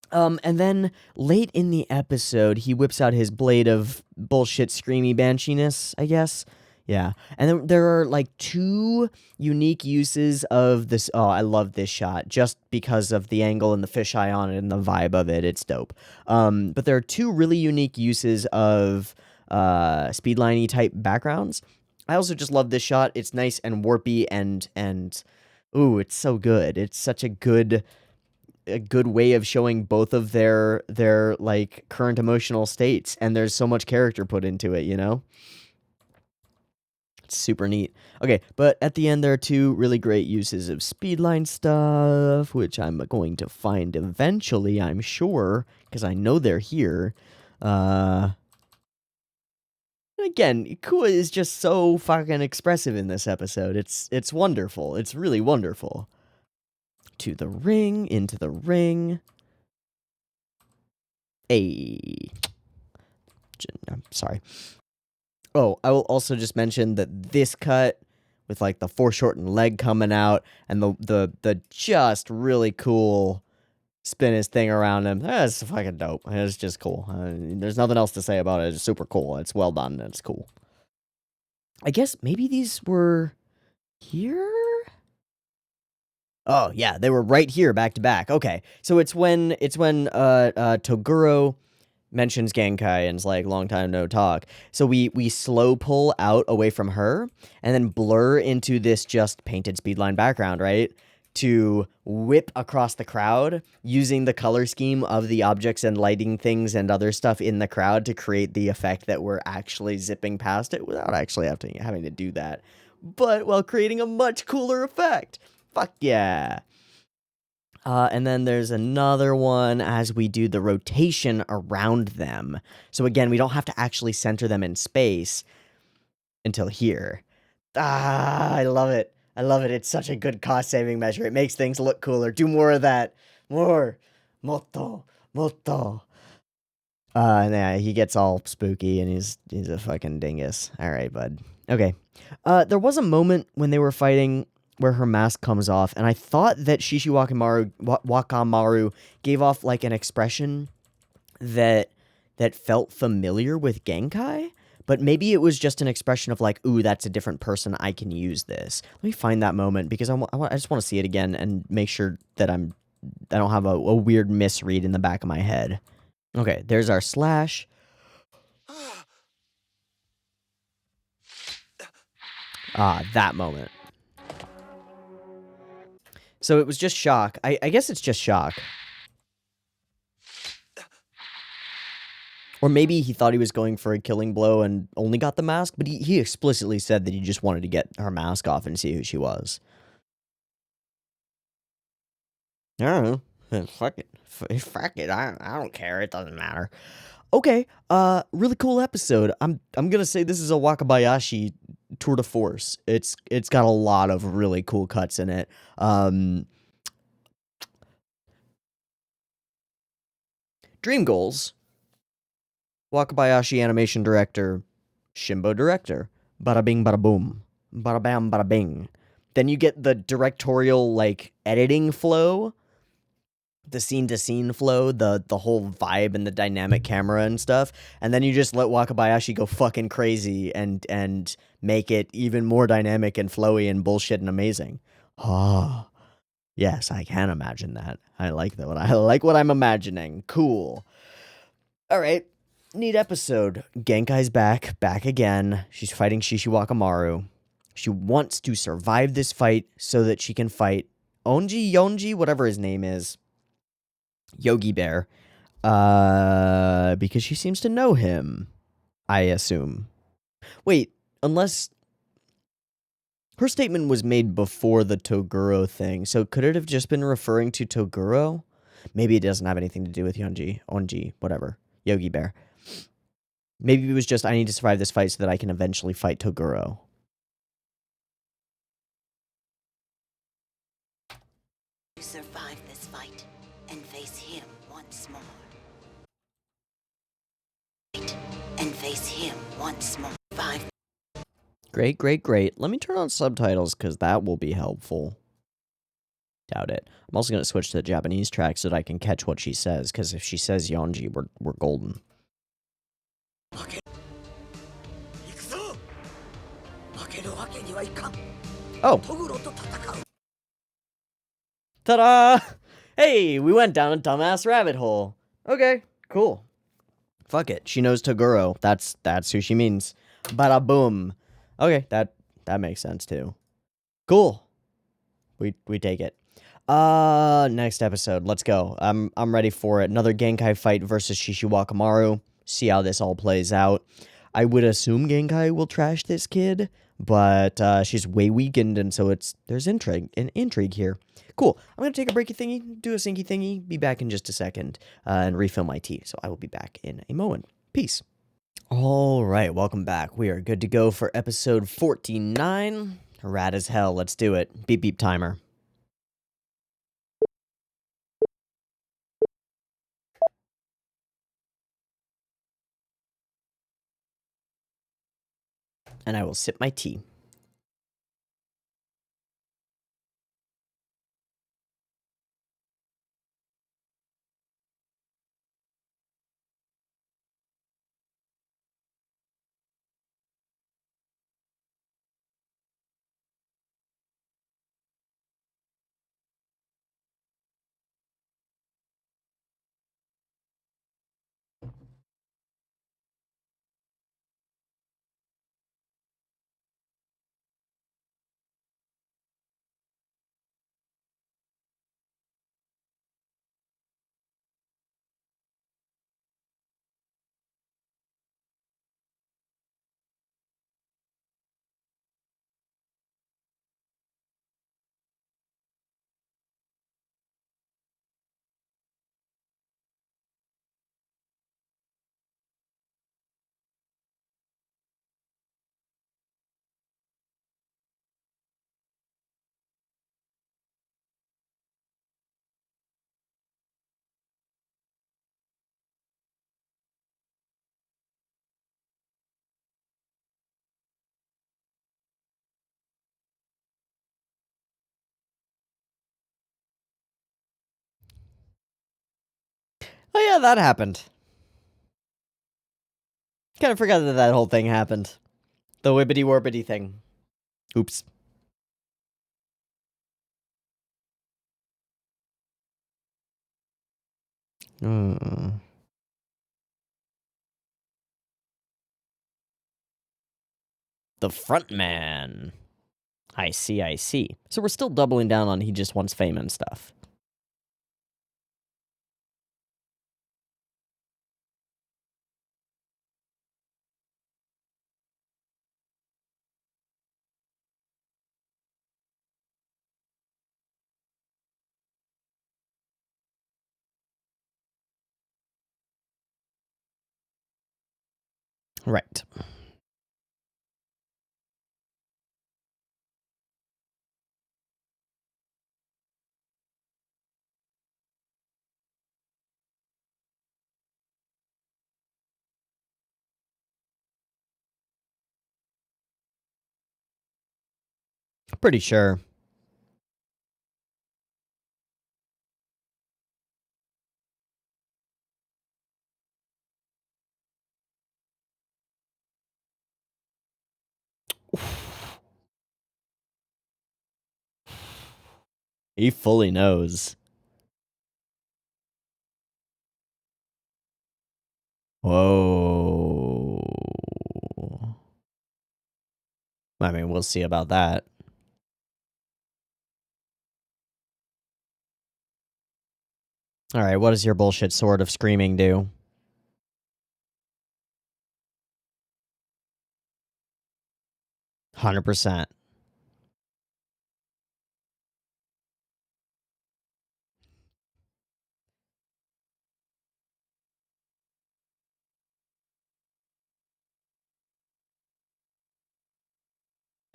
And then late in the episode, he whips out his blade of bullshit screamy banshiness, I guess. Yeah. And then there are like 2 unique uses of this. Oh, I love this shot just because of the angle and the fisheye on it and the vibe of it. It's dope. But there are 2 really unique uses of speedliney type backgrounds. I also just love this shot. It's nice and warpy and ooh, it's so good. It's such a good a good way of showing both of their like current emotional states, and there's so much character put into it, you know? It's super neat. Okay, but at the end there are two really great uses of speedline stuff, which I'm going to find eventually, I'm sure, because I know they're here. Again, Kua is just so fucking expressive in this episode. It's wonderful. It's really wonderful. To the ring, into the ring. I'm sorry. Oh, I will also just mention that this cut with like the foreshortened leg coming out and the just really cool spin his thing around him. That's fucking dope. It's just cool. There's nothing else to say about it. It's super cool. It's well done. It's cool. I guess maybe these were here? Oh, yeah, they were right here back to back. Okay. So it's when Toguro mentions Genkai and it's like long time no talk. So we slow pull out away from her and then blur into this just painted speedline background, right? To whip across the crowd using the color scheme of the objects and lighting things and other stuff in the crowd to create the effect that we're actually zipping past it without actually having to do that, but while creating a much cooler effect. Fuck yeah. And then there's another one as we do the rotation around them. So again, we don't have to actually center them in space until here. I love it. I love it. It's such a good cost-saving measure. It makes things look cooler. Do more of that. More. Motto. Motto. And yeah, he gets all spooky and he's a fucking dingus. All right, bud. Okay. There was a moment when they were fighting where her mask comes off, and I thought that Shishi Wakamaru gave off like an expression that felt familiar with Genkai, but maybe it was just an expression of like, ooh, that's a different person, I can use this. Let me find that moment, because I just want to see it again and make sure that I don't have a weird misread in the back of my head. Okay, there's our slash. That moment. So it was just shock. I guess it's just shock. Or maybe he thought he was going for a killing blow and only got the mask, but he explicitly said that he just wanted to get her mask off and see who she was. I don't know. Fuck it. Fuck it. I don't care. It doesn't matter. Okay. Really cool episode. I'm gonna say this is a Wakabayashi tour de force. It's got a lot of really cool cuts in it. Dream goals. Wakabayashi animation director, Shimbo director. Bada bing, bada boom. Bada bam, bada bing. Then you get the directorial, like, editing flow. The scene-to-scene flow, the whole vibe and the dynamic camera and stuff. And then you just let Wakabayashi go fucking crazy and make it even more dynamic and flowy and bullshit and amazing. Oh, yes, I can imagine that. I like that. I like what I'm imagining. Cool. All right. Neat episode. Genkai's back again. She's fighting Shishi Wakamaru. She wants to survive this fight so that she can fight Yonji, whatever his name is, Yogi Bear, because she seems to know him, I assume. Wait, unless her statement was made before the Toguro thing, so could it have just been referring to Toguro? Maybe it doesn't have anything to do with Onji, whatever, Yogi Bear. Maybe it was just, I need to survive this fight so that I can eventually fight Toguro. Survive this fight and face him once more. And face him once more. Great. Let me turn on subtitles, because that will be helpful. Doubt it. I'm also going to switch to the Japanese track so that I can catch what she says, because if she says Yonji, we're golden. Oh. Ta-da! Hey, we went down a dumbass rabbit hole. Okay, cool. Fuck it. She knows Toguro. That's who she means. Bada boom. Okay, that makes sense too. Cool. We take it. Next episode. Let's go. I'm ready for it. Another Genkai fight versus Shishiwakamaru. See how this all plays out. I would assume Genkai will trash this kid, but she's way weakened, and so there's intrigue here. Cool. I'm gonna take a breaky thingy, do a sinky thingy, be back in just a second, and refill my tea. So I will be back in a moment. Peace. All right, welcome back. We are good to go for episode 49. Rad as hell. Let's do it. Beep beep timer. And I will sip my tea. Oh yeah, that happened. Kind of forgot that whole thing happened. The wibbity worbity thing. Oops. Mm. The front man. I see, I see. So we're still doubling down on he just wants fame and stuff. Right. Pretty sure. He fully knows. Whoa. I mean, we'll see about that. Alright, what does your bullshit sword of screaming do? 100%.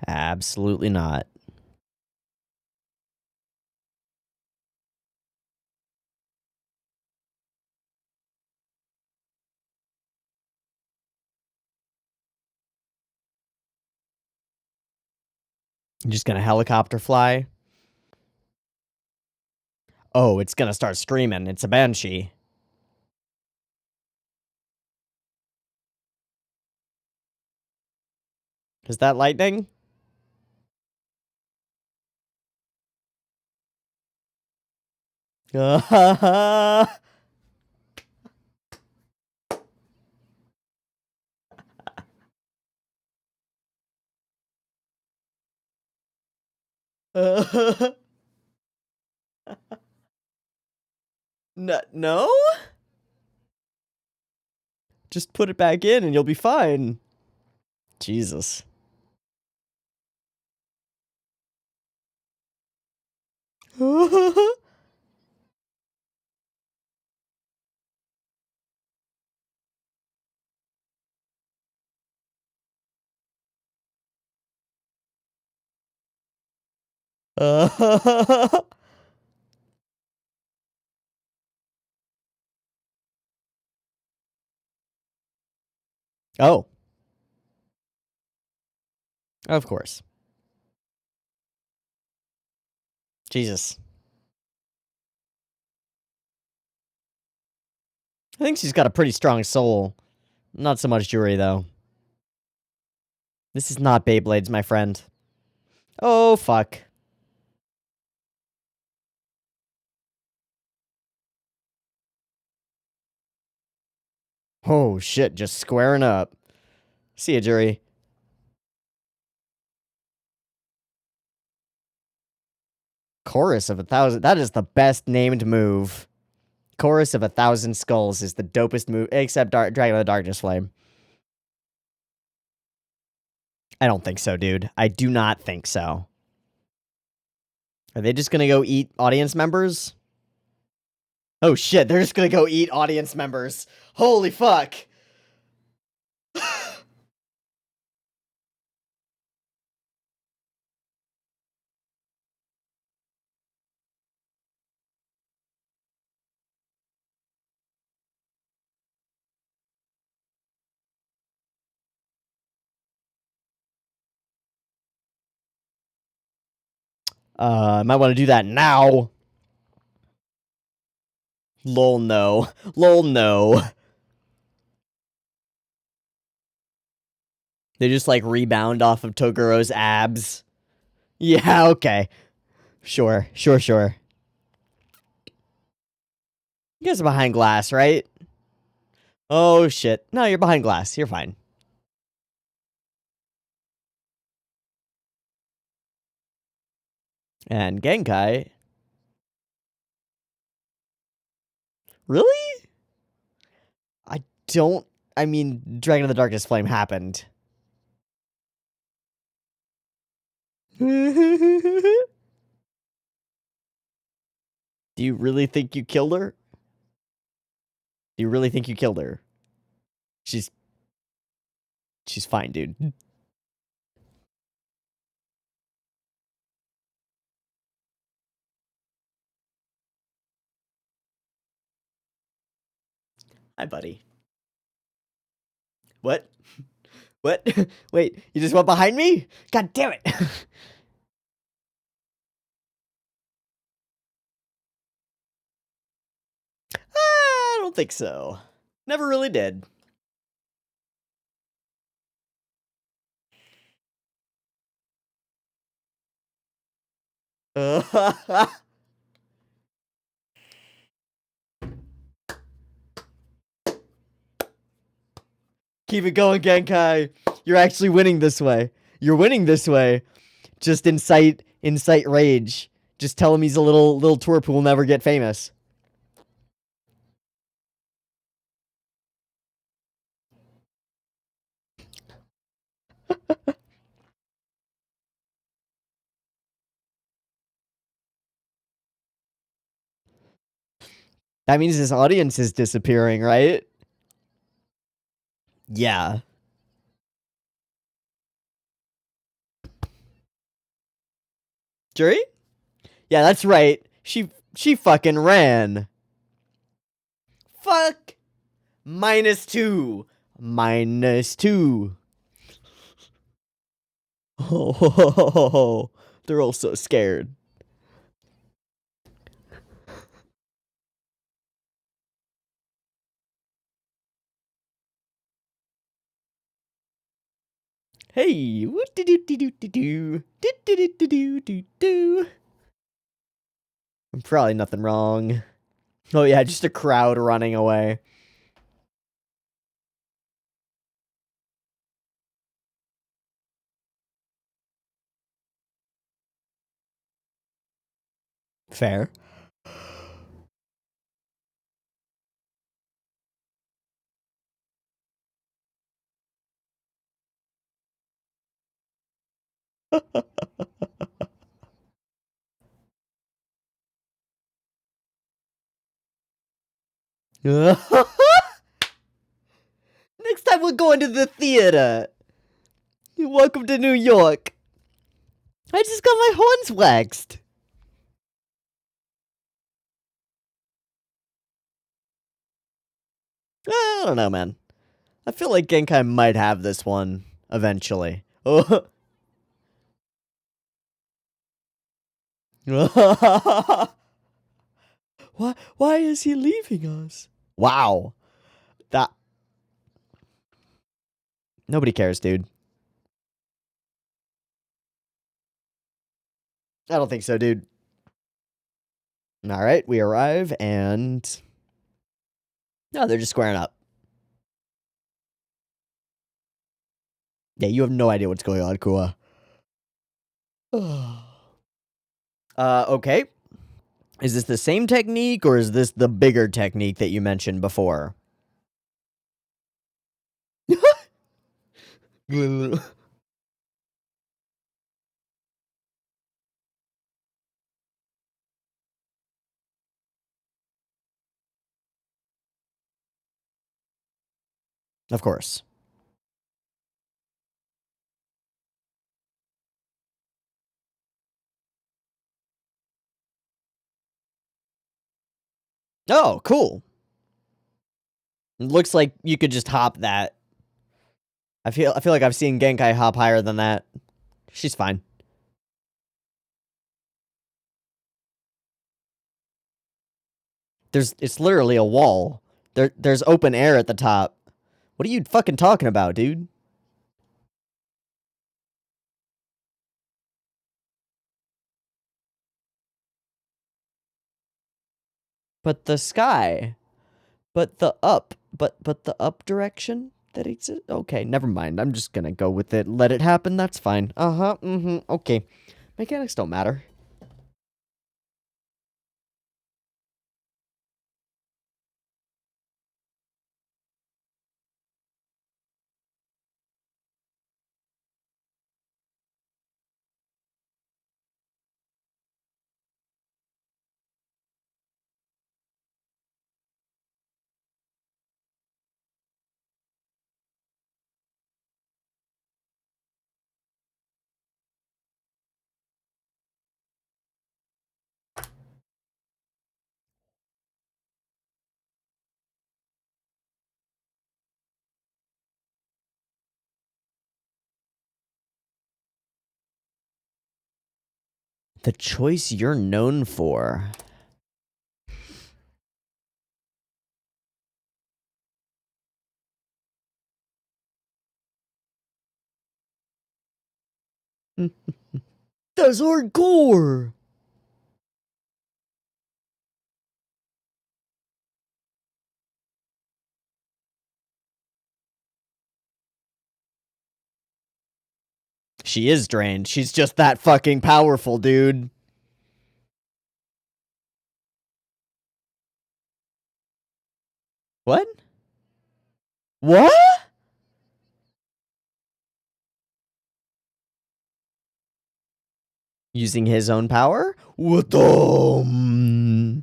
Absolutely not. You're just gonna helicopter fly? Oh, it's gonna start screaming. It's a banshee. Is that lightning? No? Just put it back in and you'll be fine. Jesus. Oh, of course. Jesus. I think she's got a pretty strong soul. Not so much Juri, though. This is not Beyblades, my friend. Oh, fuck. Oh, shit, just squaring up. See ya, Juri. Chorus of 1,000. That is the best named move. Chorus of 1,000 Skulls is the dopest move, except Dragon of the Darkness Flame. I don't think so, dude. I do not think so. Are they just gonna go eat audience members? Oh shit, they're just gonna go eat audience members. Holy fuck. I might want to do that now. Lol, no. Lol, no. They just like rebound off of Toguro's abs. Yeah, okay. Sure. You guys are behind glass, right? Oh shit. No, you're behind glass. You're fine. And Genkai. Really? I don't. I mean, Dragon of the Darkness Flame happened. Do you really think you killed her? Do you really think you killed her? She's fine, dude. Hi, buddy. What? What? Wait, you just went behind me? God damn it. I don't think so. Never really did. Keep it going, Genkai. You're actually winning this way. You're winning this way. Just incite rage. Just tell him he's a little twerp who will never get famous. That means his audience is disappearing, right? Yeah. Jury? Yeah, that's right. She fucking ran. Fuck. -2. -2. Oh, they're all so scared. Hey, what do do do do do do do do do do do. Probably nothing wrong. Oh yeah, just a crowd running away. Fair. Next time we're going to the theater. Welcome to New York. I just got my horns waxed. I don't know, man. I feel like Genkai might have this one eventually. Oh. Why is he leaving us? Wow. That nobody cares, dude. I don't think so, dude. All right, we arrive and no, they're just squaring up. Yeah, you have no idea what's going on, Kua. Okay. Is this the same technique or is this the bigger technique that you mentioned before? Of course. Oh, cool. It looks like you could just hop that. I feel like I've seen Genkai hop higher than that. She's fine. It's literally a wall. There's open air at the top. What are you fucking talking about, dude? But the sky. But the up direction that exists. Okay, never mind. I'm just gonna go with it. Let it happen. That's fine. Okay. Mechanics don't matter. The choice you're known for. That's hardcore. She is drained. She's just that fucking powerful, dude. What? What? Using his own power? What the?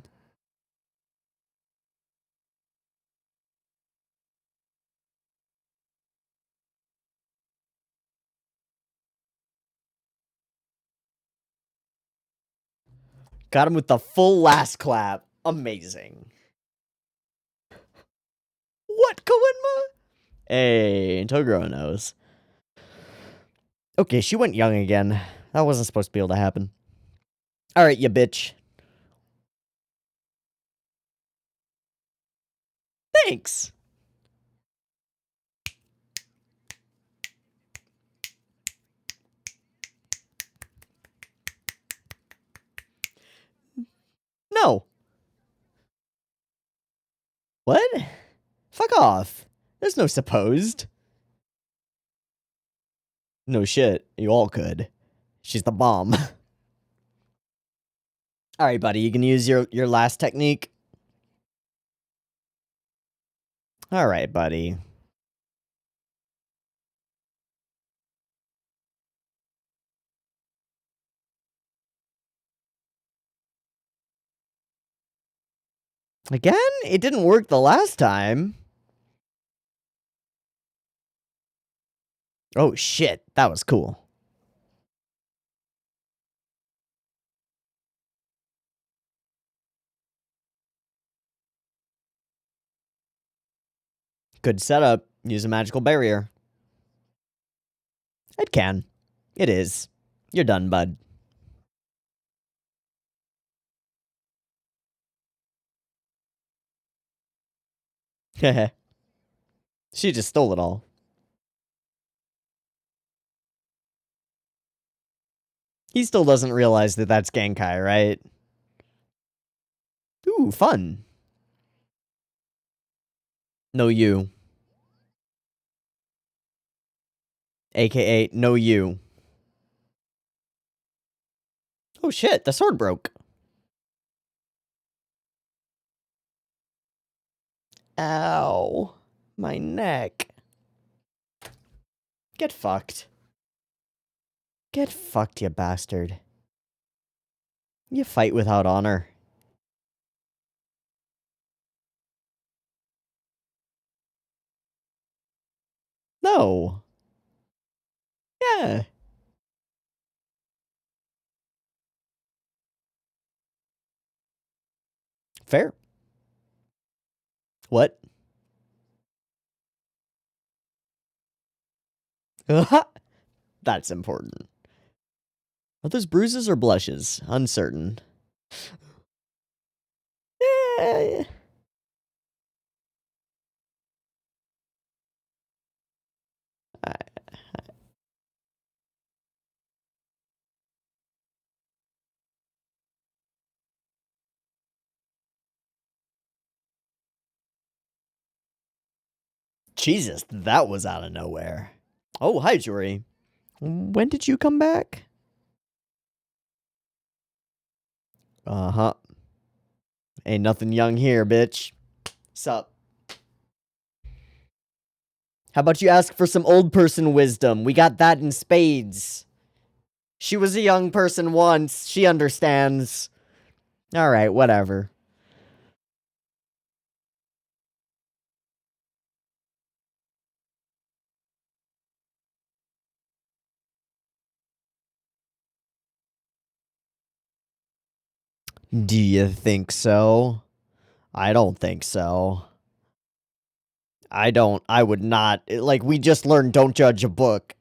Got him with the full last clap. Amazing. What, Koenma? Hey, Toguro knows. Okay, she went young again. That wasn't supposed to be able to happen. Alright, you bitch. Thanks. No. What? Fuck off. There's no supposed. No shit. You all could. She's the bomb. Alright, buddy. You can use your last technique. Alright, buddy. Again? It didn't work the last time. Oh, shit. That was cool. Good setup. Use a magical barrier. It can. It is. You're done, bud. Heh. She just stole it all. He still doesn't realize that that's Genkai, right? Ooh, fun. No you. AKA, no you. Oh shit, the sword broke. Ow. My neck. Get fucked. Get fucked, you bastard. You fight without honor. No. Yeah. Fair. What? That's important. Are those bruises or blushes? Uncertain. Eh. Jesus, that was out of nowhere. Oh, hi, Jory. When did you come back? Uh-huh. Ain't nothing young here, bitch. Sup? How about you ask for some old person wisdom? We got that in spades. She was a young person once. She understands. Alright, whatever. Do you think so? I don't think so. I would not. Like, we just learned don't judge a book.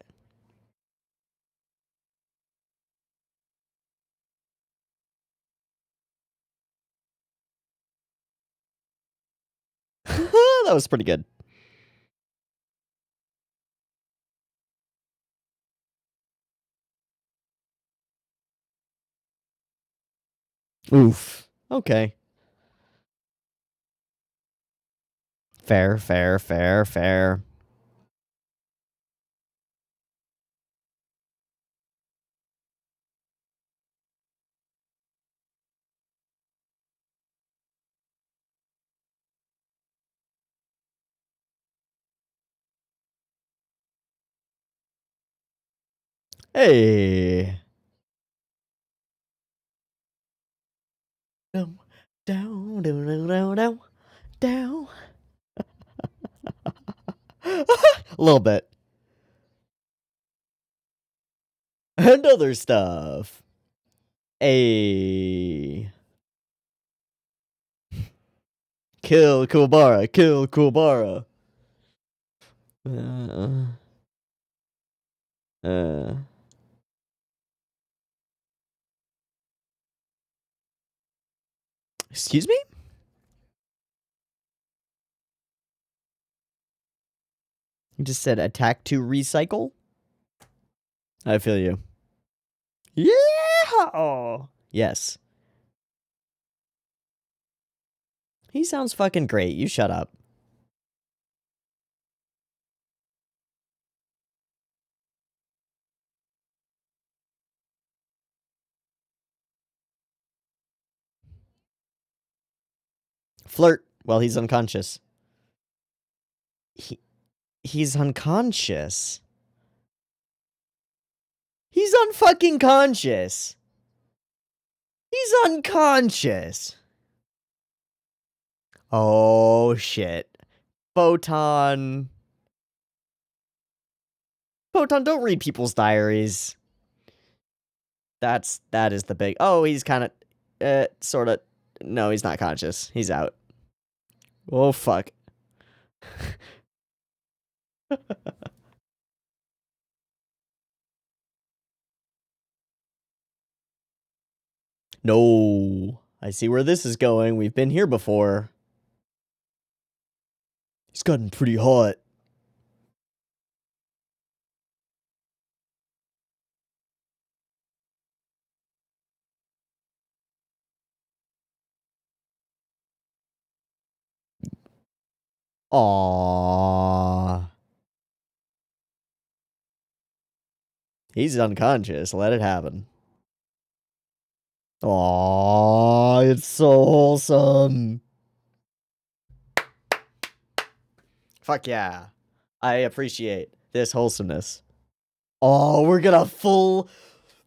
That was pretty good. Oof. Okay. Fair, fair, fair, fair. Hey. Down, down, down, down, down, down. A little bit. And other stuff. Hey. Kill Kuwabara, kill Kuwabara. Uh. Excuse me? You just said attack to recycle? I feel you. Yeah! Oh. Yes. He sounds fucking great. You shut up. Flirt while he's unconscious. He's unconscious. He's unfucking conscious. He's unconscious. Oh, shit. Photon. Photon, don't read people's diaries. That is the big... Oh, he's kind of... sort of... No, he's not conscious. He's out. Oh, fuck. No. I see where this is going. We've been here before. He's gotten pretty hot. Aww. He's unconscious. Let it happen. Aww, it's so wholesome. Fuck yeah. I appreciate this wholesomeness. Oh, we're gonna full...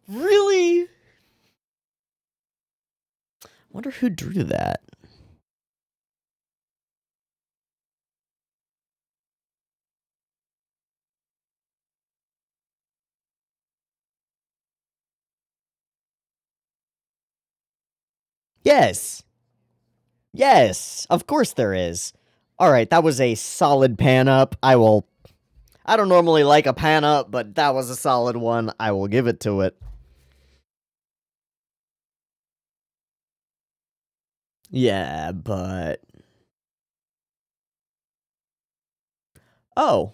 Really? Wonder who drew that. Yes. Yes, of course there is. Alright, that was a solid pan up. I don't normally like a pan up, but that was a solid one. I will give it to it. Yeah, but... Oh.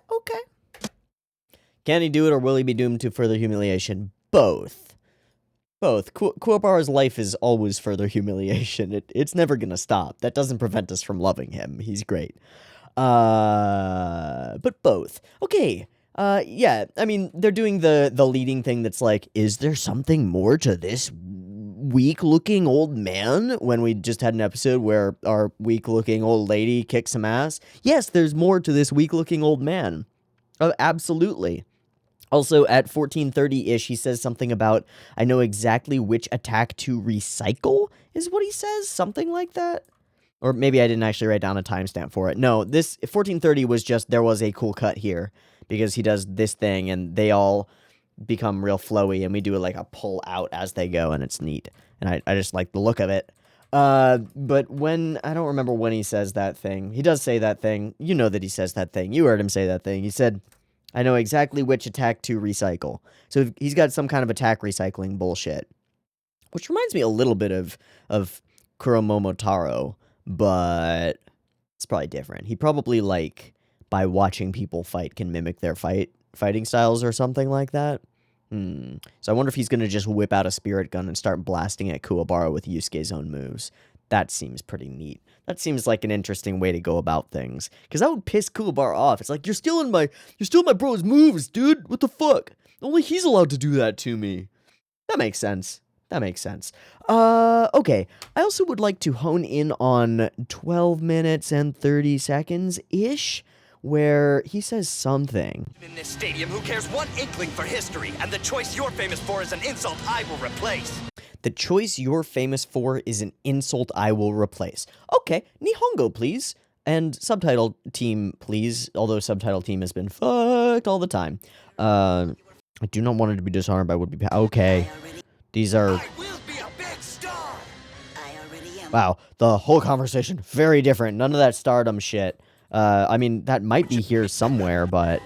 Okay. Can he do it, or will he be doomed to further humiliation? Both. Kuwabara's life is always further humiliation. It's never gonna stop. That doesn't prevent us from loving him. He's great. But both. Okay. Yeah, I mean, they're doing the leading thing that's like, is there something more to this weak-looking old man? When we just had an episode where our weak-looking old lady kicks some ass. Yes, there's more to this weak-looking old man. Absolutely. Also, at 14:30-ish, he says something about, I know exactly which attack to recycle, is what he says? Something like that? Or maybe I didn't actually write down a timestamp for it. No, this 14:30 was just, there was a cool cut here, because he does this thing, and they all become real flowy, and we do like a pull out as they go, and it's neat. And I just like the look of it. But when, I don't remember when he says that thing. He does say that thing. You know that he says that thing. You heard him say that thing. He said... I know exactly which attack to recycle. So he's got some kind of attack recycling bullshit. Which reminds me a little bit of Kuromomotaro, but it's probably different. He probably, like, by watching people fight, can mimic their fighting styles or something like that. So I wonder if he's going to just whip out a spirit gun and start blasting at Kuwabara with Yusuke's own moves. That seems pretty neat. That seems like an interesting way to go about things. Because that would piss Kuwabara off. It's like, you're stealing my bro's moves, dude. What the fuck? Only he's allowed to do that to me. That makes sense. Okay. I also would like to hone in on 12 minutes and 30 seconds-ish, where he says something. In this stadium, who cares one inkling for history, and the choice you're famous for is an insult I will replace. The choice you're famous for is an insult I will replace. Okay, Nihongo, please. And subtitle team, please. Although subtitle team has been fucked all the time. I do not want it to be disarmed by would-be... Okay. These are... I will be a big star. I already am. Wow, the whole conversation, very different. None of that stardom shit. I mean, that might be here somewhere, but...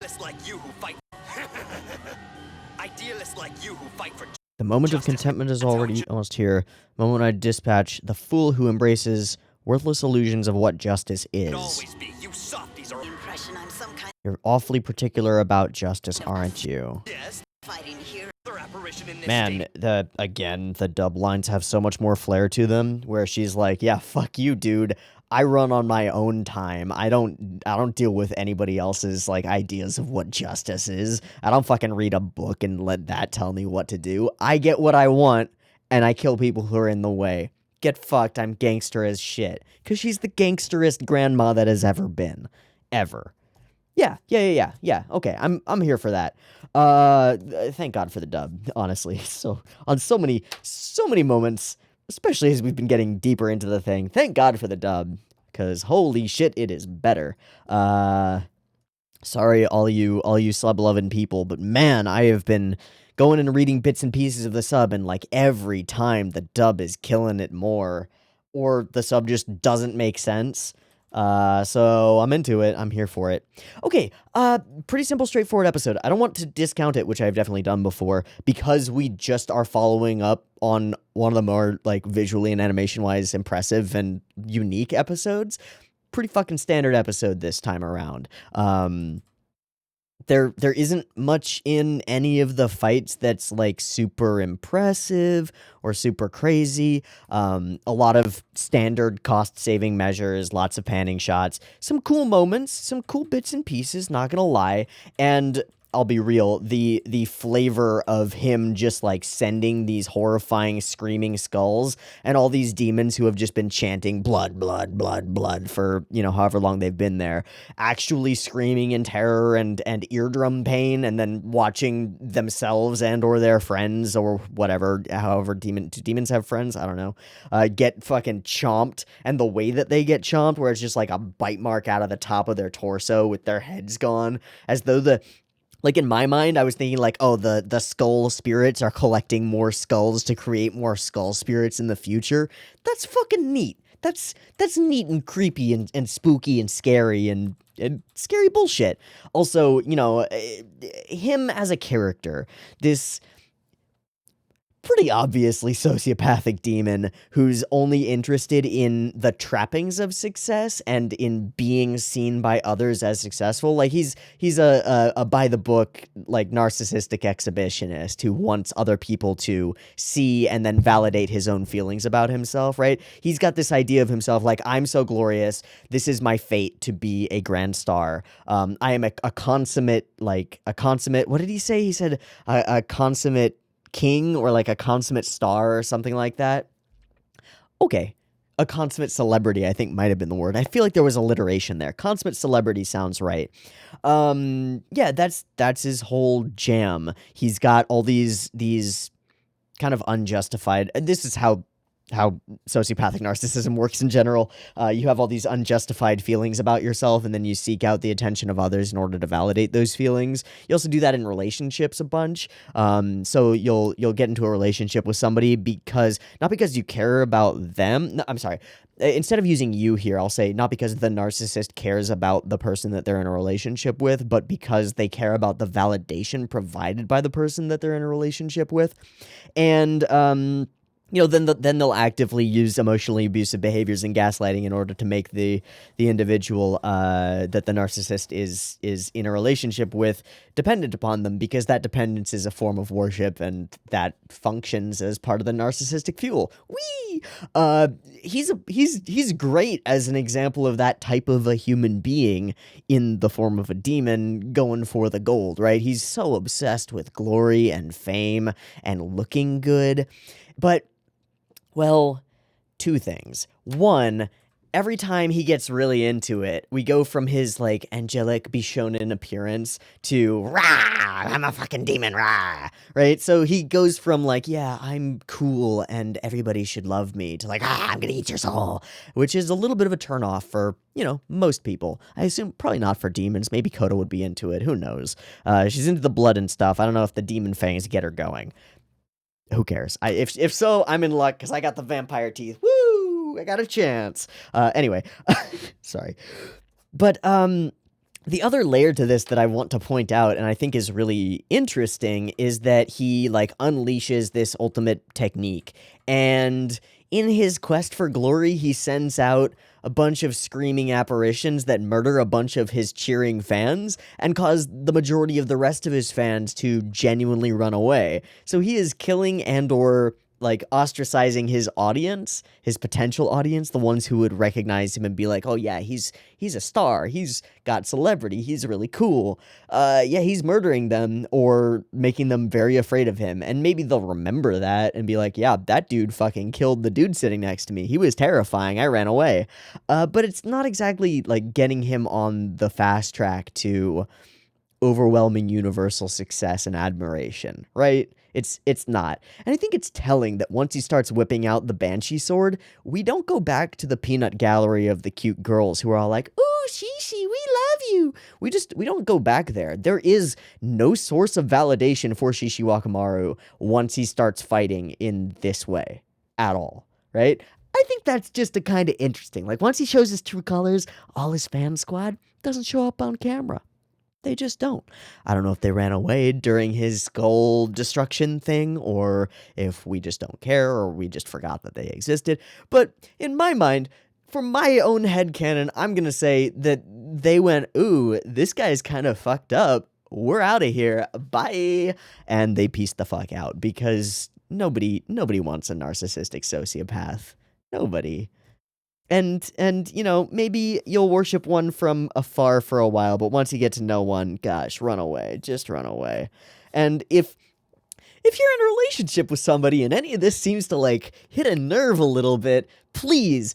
Idealists like you who fight... Idealists like you who fight for... The moment of contentment is already almost here. The moment I dispatch the fool who embraces worthless illusions of what justice is. Always be. You softies are... Impression I'm some kind You're awfully particular about justice, aren't you? Yes. of fighting here. Other apparition in this Man, state. the dub lines have so much more flair to them, where she's like, yeah, fuck you, dude. I run on my own time. I don't deal with anybody else's, like, ideas of what justice is. I don't fucking read a book and let that tell me what to do. I get what I want, and I kill people who are in the way. Get fucked, I'm gangster as shit. Because she's the gangsterest grandma that has ever been. Ever. Yeah. Okay, I'm here for that. Thank God for the dub, honestly. So on so many moments, especially as we've been getting deeper into the thing, thank God for the dub, because holy shit, it is better. Sorry, all you sub-loving people, but man, I have been going and reading bits and pieces of the sub, and like every time the dub is killing it more, or the sub just doesn't make sense. So I'm into it. I'm here for it. Okay, pretty simple, straightforward episode. I don't want to discount it, which I've definitely done before, because we just are following up on one of the more like visually and animation-wise impressive and unique episodes. Pretty fucking standard episode this time around. There isn't much in any of the fights that's like super impressive or super crazy. A lot of standard cost saving measures, lots of panning shots, some cool moments, some cool bits and pieces, not gonna lie. And I'll be real, the flavor of him just like sending these horrifying screaming skulls and all these demons who have just been chanting blood, blood, blood, blood for, however long they've been there, actually screaming in terror and eardrum pain, and then watching themselves and or their friends or whatever, however do demons have friends? I don't know. Get fucking chomped, and the way that they get chomped, where it's just like a bite mark out of the top of their torso with their heads gone, as though like, in my mind, I was thinking, like, oh, the skull spirits are collecting more skulls to create more skull spirits in the future. That's fucking neat. That's neat and creepy and spooky and scary and scary bullshit. Also, him as a character, this pretty obviously sociopathic demon who's only interested in the trappings of success and in being seen by others as successful. Like he's a by the book, like, narcissistic exhibitionist who wants other people to see and then validate his own feelings about himself, right? He's got this idea of himself like, I'm so glorious, this is my fate to be a grand star. I am a consummate, what did he say? He said a consummate king, or like a consummate star or something like that. Okay, a consummate celebrity, I think, might have been the word. I feel like there was alliteration there. Consummate celebrity sounds right. Yeah, that's his whole jam. He's got all these kind of unjustified, this is how sociopathic narcissism works in general. You have all these unjustified feelings about yourself, and then you seek out the attention of others in order to validate those feelings. You also do that in relationships a bunch. So you'll get into a relationship with somebody not because you care about them. No, I'm sorry. Instead of using you here, I'll say not because the narcissist cares about the person that they're in a relationship with, but because they care about the validation provided by the person that they're in a relationship with. And, then they'll actively use emotionally abusive behaviors and gaslighting in order to make the individual that the narcissist is in a relationship with dependent upon them, because that dependence is a form of worship, and that functions as part of the narcissistic fuel. Whee! He's great as an example of that type of a human being in the form of a demon going for the gold, right? He's so obsessed with glory and fame and looking good, but, well, two things. One, every time he gets really into it, we go from his, like, angelic Bishonen appearance to, rah, I'm a fucking demon, rah, right? So he goes from, like, yeah, I'm cool and everybody should love me, to, like, I'm gonna eat your soul, which is a little bit of a turnoff for, most people. I assume probably not for demons. Maybe Koda would be into it. Who knows? She's into the blood and stuff. I don't know if the demon fangs get her going. Who cares? If so, I'm in luck, because I got the vampire teeth. Woo! I got a chance. Anyway, sorry. But the other layer to this that I want to point out, and I think is really interesting, is that he, like, unleashes this ultimate technique. And in his quest for glory, he sends out a bunch of screaming apparitions that murder a bunch of his cheering fans and cause the majority of the rest of his fans to genuinely run away. So he is killing and or like ostracizing his audience, his potential audience, the ones who would recognize him and be like, oh yeah, he's a star, he's got celebrity, he's really cool. Yeah, he's murdering them or making them very afraid of him. And maybe they'll remember that and be like, yeah, that dude fucking killed the dude sitting next to me. He was terrifying. I ran away. But it's not exactly like getting him on the fast track to overwhelming universal success and admiration, right? It's not. And I think it's telling that once he starts whipping out the Banshee sword, we don't go back to the peanut gallery of the cute girls who are all like, ooh, Shishi, we love you. We don't go back there. There is no source of validation for Shishi Wakamaru once he starts fighting in this way at all, right? I think that's just a kind of interesting. Like once he shows his true colors, all his fan squad doesn't show up on camera. They just don't. I don't know if they ran away during his skull destruction thing, or if we just don't care, or we just forgot that they existed. But in my mind, for my own headcanon, I'm going to say that they went, ooh, this guy's kind of fucked up. We're out of here. Bye. And they pieced the fuck out because nobody wants a narcissistic sociopath. Nobody. And you know, maybe you'll worship one from afar for a while, but once you get to know one, gosh, run away. Just run away. And if you're in a relationship with somebody and any of this seems to like hit a nerve a little bit, please,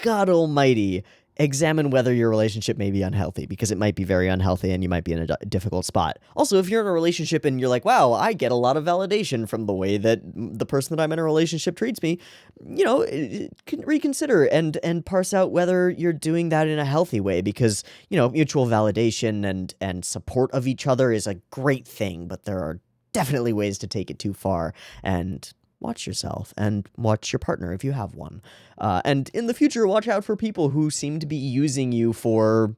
God almighty, examine whether your relationship may be unhealthy, because it might be very unhealthy and you might be in a difficult spot. Also, if you're in a relationship and you're like, wow, I get a lot of validation from the way that the person that I'm in a relationship treats me, you know, reconsider and parse out whether you're doing that in a healthy way, because, you know, mutual validation and support of each other is a great thing, but there are definitely ways to take it too far. And watch yourself and watch your partner if you have one. And in the future, watch out for people who seem to be using you for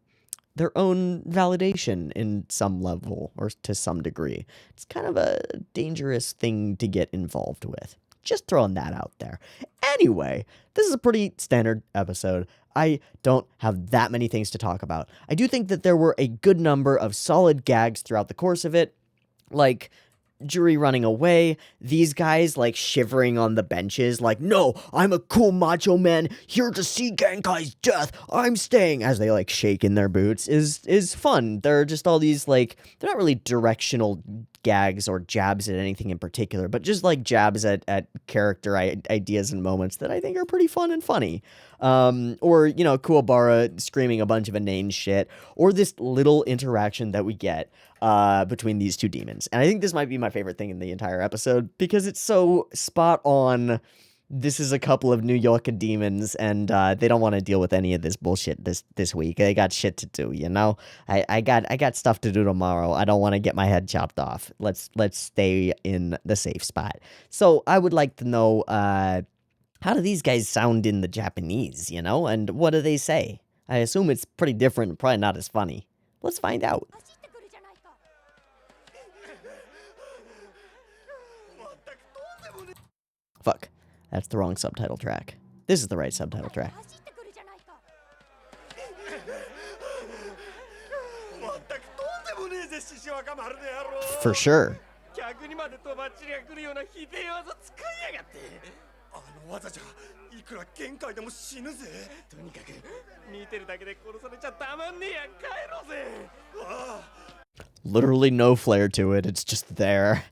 their own validation in some level or to some degree. It's kind of a dangerous thing to get involved with. Just throwing that out there. Anyway, this is a pretty standard episode. I don't have that many things to talk about. I do think that there were a good number of solid gags throughout the course of it, like Juri running away, these guys like shivering on the benches, like, no, I'm a cool macho man here to see Genkai's death, I'm staying, as they like shake in their boots, is fun. There are just all these like, they're not really directional gags or jabs at anything in particular, but just like jabs at character ideas and moments that I think are pretty fun and funny. Or, you know, Kuwabara screaming a bunch of inane shit, or this little interaction that we get between these two demons. And I think this might be my favorite thing in the entire episode, because it's so spot on. This is a couple of New York demons, and they don't want to deal with any of this bullshit this week. They got shit to do, you know? I got stuff to do tomorrow. I don't want to get my head chopped off. Let's stay in the safe spot. So I would like to know, how do these guys sound in the Japanese, you know? And what do they say? I assume it's pretty different and probably not as funny. Let's find out. Fuck. That's the wrong subtitle track. This is the right subtitle track. For sure. Literally no flair to it, it's just there.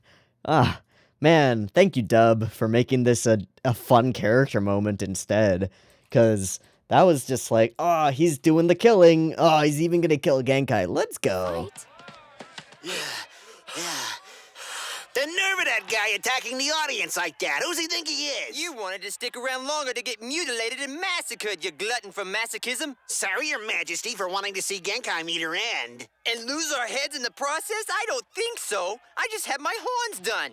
Ah, man, thank you, Dub, for making this a fun character moment instead. Because that was just like, oh, he's doing the killing. Oh, he's even gonna kill Genkai. Let's go. Yeah. The nerve of that guy attacking the audience like that. Who's he think he is? You wanted to stick around longer to get mutilated and massacred, you glutton for masochism. Sorry, Your Majesty, for wanting to see Genkai meet her end. And lose our heads in the process? I don't think so. I just had my horns done.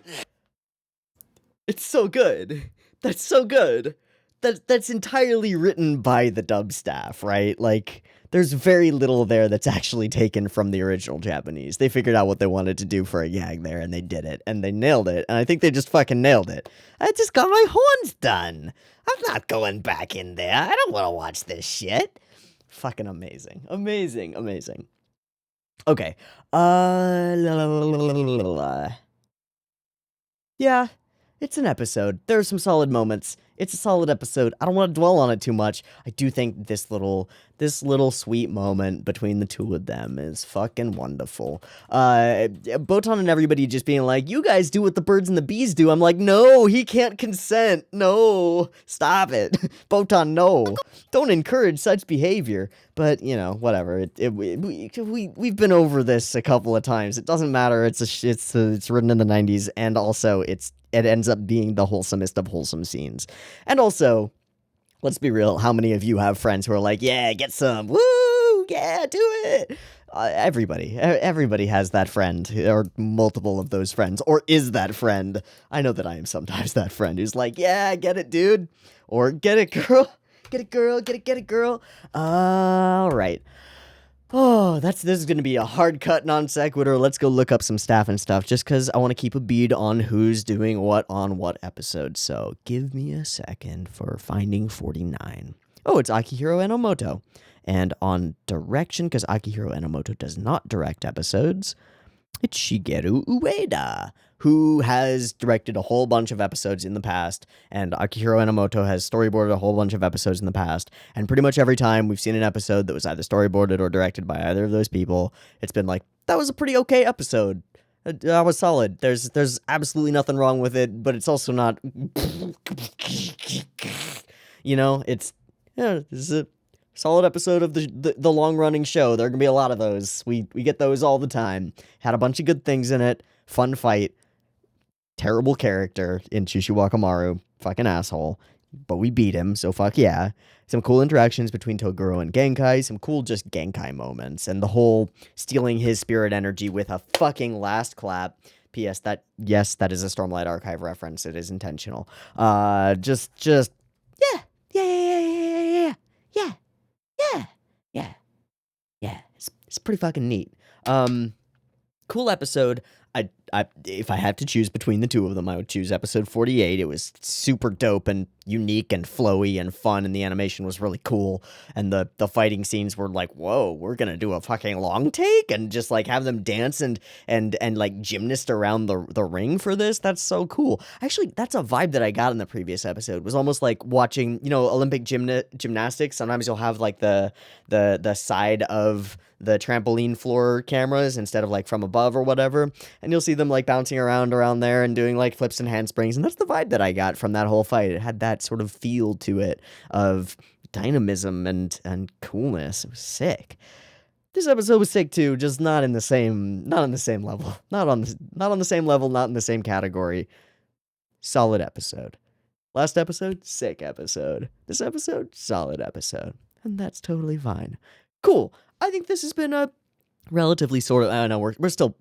It's so good. That's so good. That's entirely written by the dub staff, right? Like, there's very little there that's actually taken from the original Japanese. They figured out what they wanted to do for a gag there, and they did it, and they nailed it, and I think they just fucking nailed it. I just got my horns done. I'm not going back in there. I don't want to watch this shit. Fucking amazing. Amazing. Amazing. Okay. Yeah. It's an episode. There are some solid moments. It's a solid episode. I don't want to dwell on it too much. I do think this little sweet moment between the two of them is fucking wonderful. Botan and everybody just being like, you guys do what the birds and the bees do. I'm like, no, he can't consent. No, stop it. Botan, no. Don't encourage such behavior. But, you know, whatever. We've been over this a couple of times. It doesn't matter. It's written in the 90s, and also it ends up being the wholesomest of wholesome scenes. And also, let's be real, how many of you have friends who are like, yeah, get some, woo, yeah, do it? Everybody has that friend, or multiple of those friends, or is that friend. I know that I am sometimes that friend who's like, yeah, get it, dude, or get it, girl, get it, girl, get it, girl. All right. Oh, this is going to be a hard cut non sequitur. Let's go look up some staff and stuff, just because I want to keep a bead on who's doing what on what episode. So give me a second for finding 49. Oh, it's Akihiro Enomoto. And on direction, because Akihiro Enomoto does not direct episodes, it's Shigeru Ueda, who has directed a whole bunch of episodes in the past, and Akihiro Enomoto has storyboarded a whole bunch of episodes in the past, and pretty much every time we've seen an episode that was either storyboarded or directed by either of those people, it's been like, that was a pretty okay episode. That was solid. There's absolutely nothing wrong with it, but it's also not, you know, this is a solid episode of the long-running show. There are going to be a lot of those. We get those all the time. Had a bunch of good things in it. Fun fight. Terrible character in Chushu Wakamaru. Fucking asshole. But we beat him, so fuck yeah. Some cool interactions between Toguro and Genkai. Some cool just Genkai moments. And the whole stealing his spirit energy with a fucking last clap. P.S. Yes, that is a Stormlight Archive reference. It is intentional. Yeah. It's pretty fucking neat. Cool episode. If I had to choose between the two of them, I would choose episode 48. It was super dope and unique and flowy and fun, and the animation was really cool. And the fighting scenes were like, whoa, we're gonna do a fucking long take and just like have them dance and like gymnast around the ring for this. That's so cool. Actually, that's a vibe that I got in the previous episode. It was almost like watching, you know, Olympic gymnastics. Sometimes you'll have like the side of the trampoline floor cameras instead of like from above or whatever, and you'll see them like bouncing around there and doing like flips and handsprings, and that's the vibe that I got from that whole fight. It had that sort of feel to it of dynamism and coolness. It was sick. This episode was sick too, just not on the same level. Not on the same level, not in the same category. Solid episode. Last episode, sick episode. This episode, solid episode. And that's totally fine. Cool. I think this has been a relatively sort of, I don't know, we're still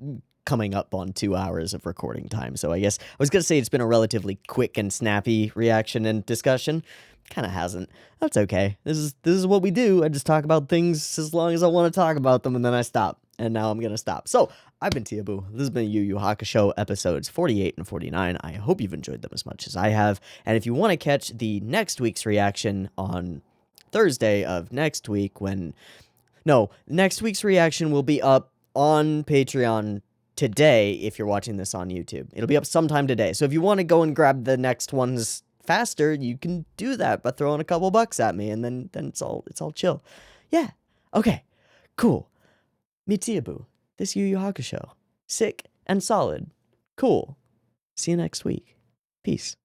coming up on 2 hours of recording time, so I guess I was going to say it's been a relatively quick and snappy reaction and discussion. Kind of hasn't. That's okay. This is what we do. I just talk about things as long as I want to talk about them, and then I stop. And now I'm going to stop. So, I've been Teeaboo. This has been Yu Hakusho episodes 48 and 49. I hope you've enjoyed them as much as I have. And if you want to catch the next week's reaction on Thursday of next week next week's reaction will be up on Patreon today if you're watching this on YouTube. It'll be up sometime today. So if you want to go and grab the next ones faster, you can do that by throwing a couple bucks at me, and then it's all chill. Yeah. Okay. Cool. Me Teeaboo. This Yu Hakusho. Sick and solid. Cool. See you next week. Peace.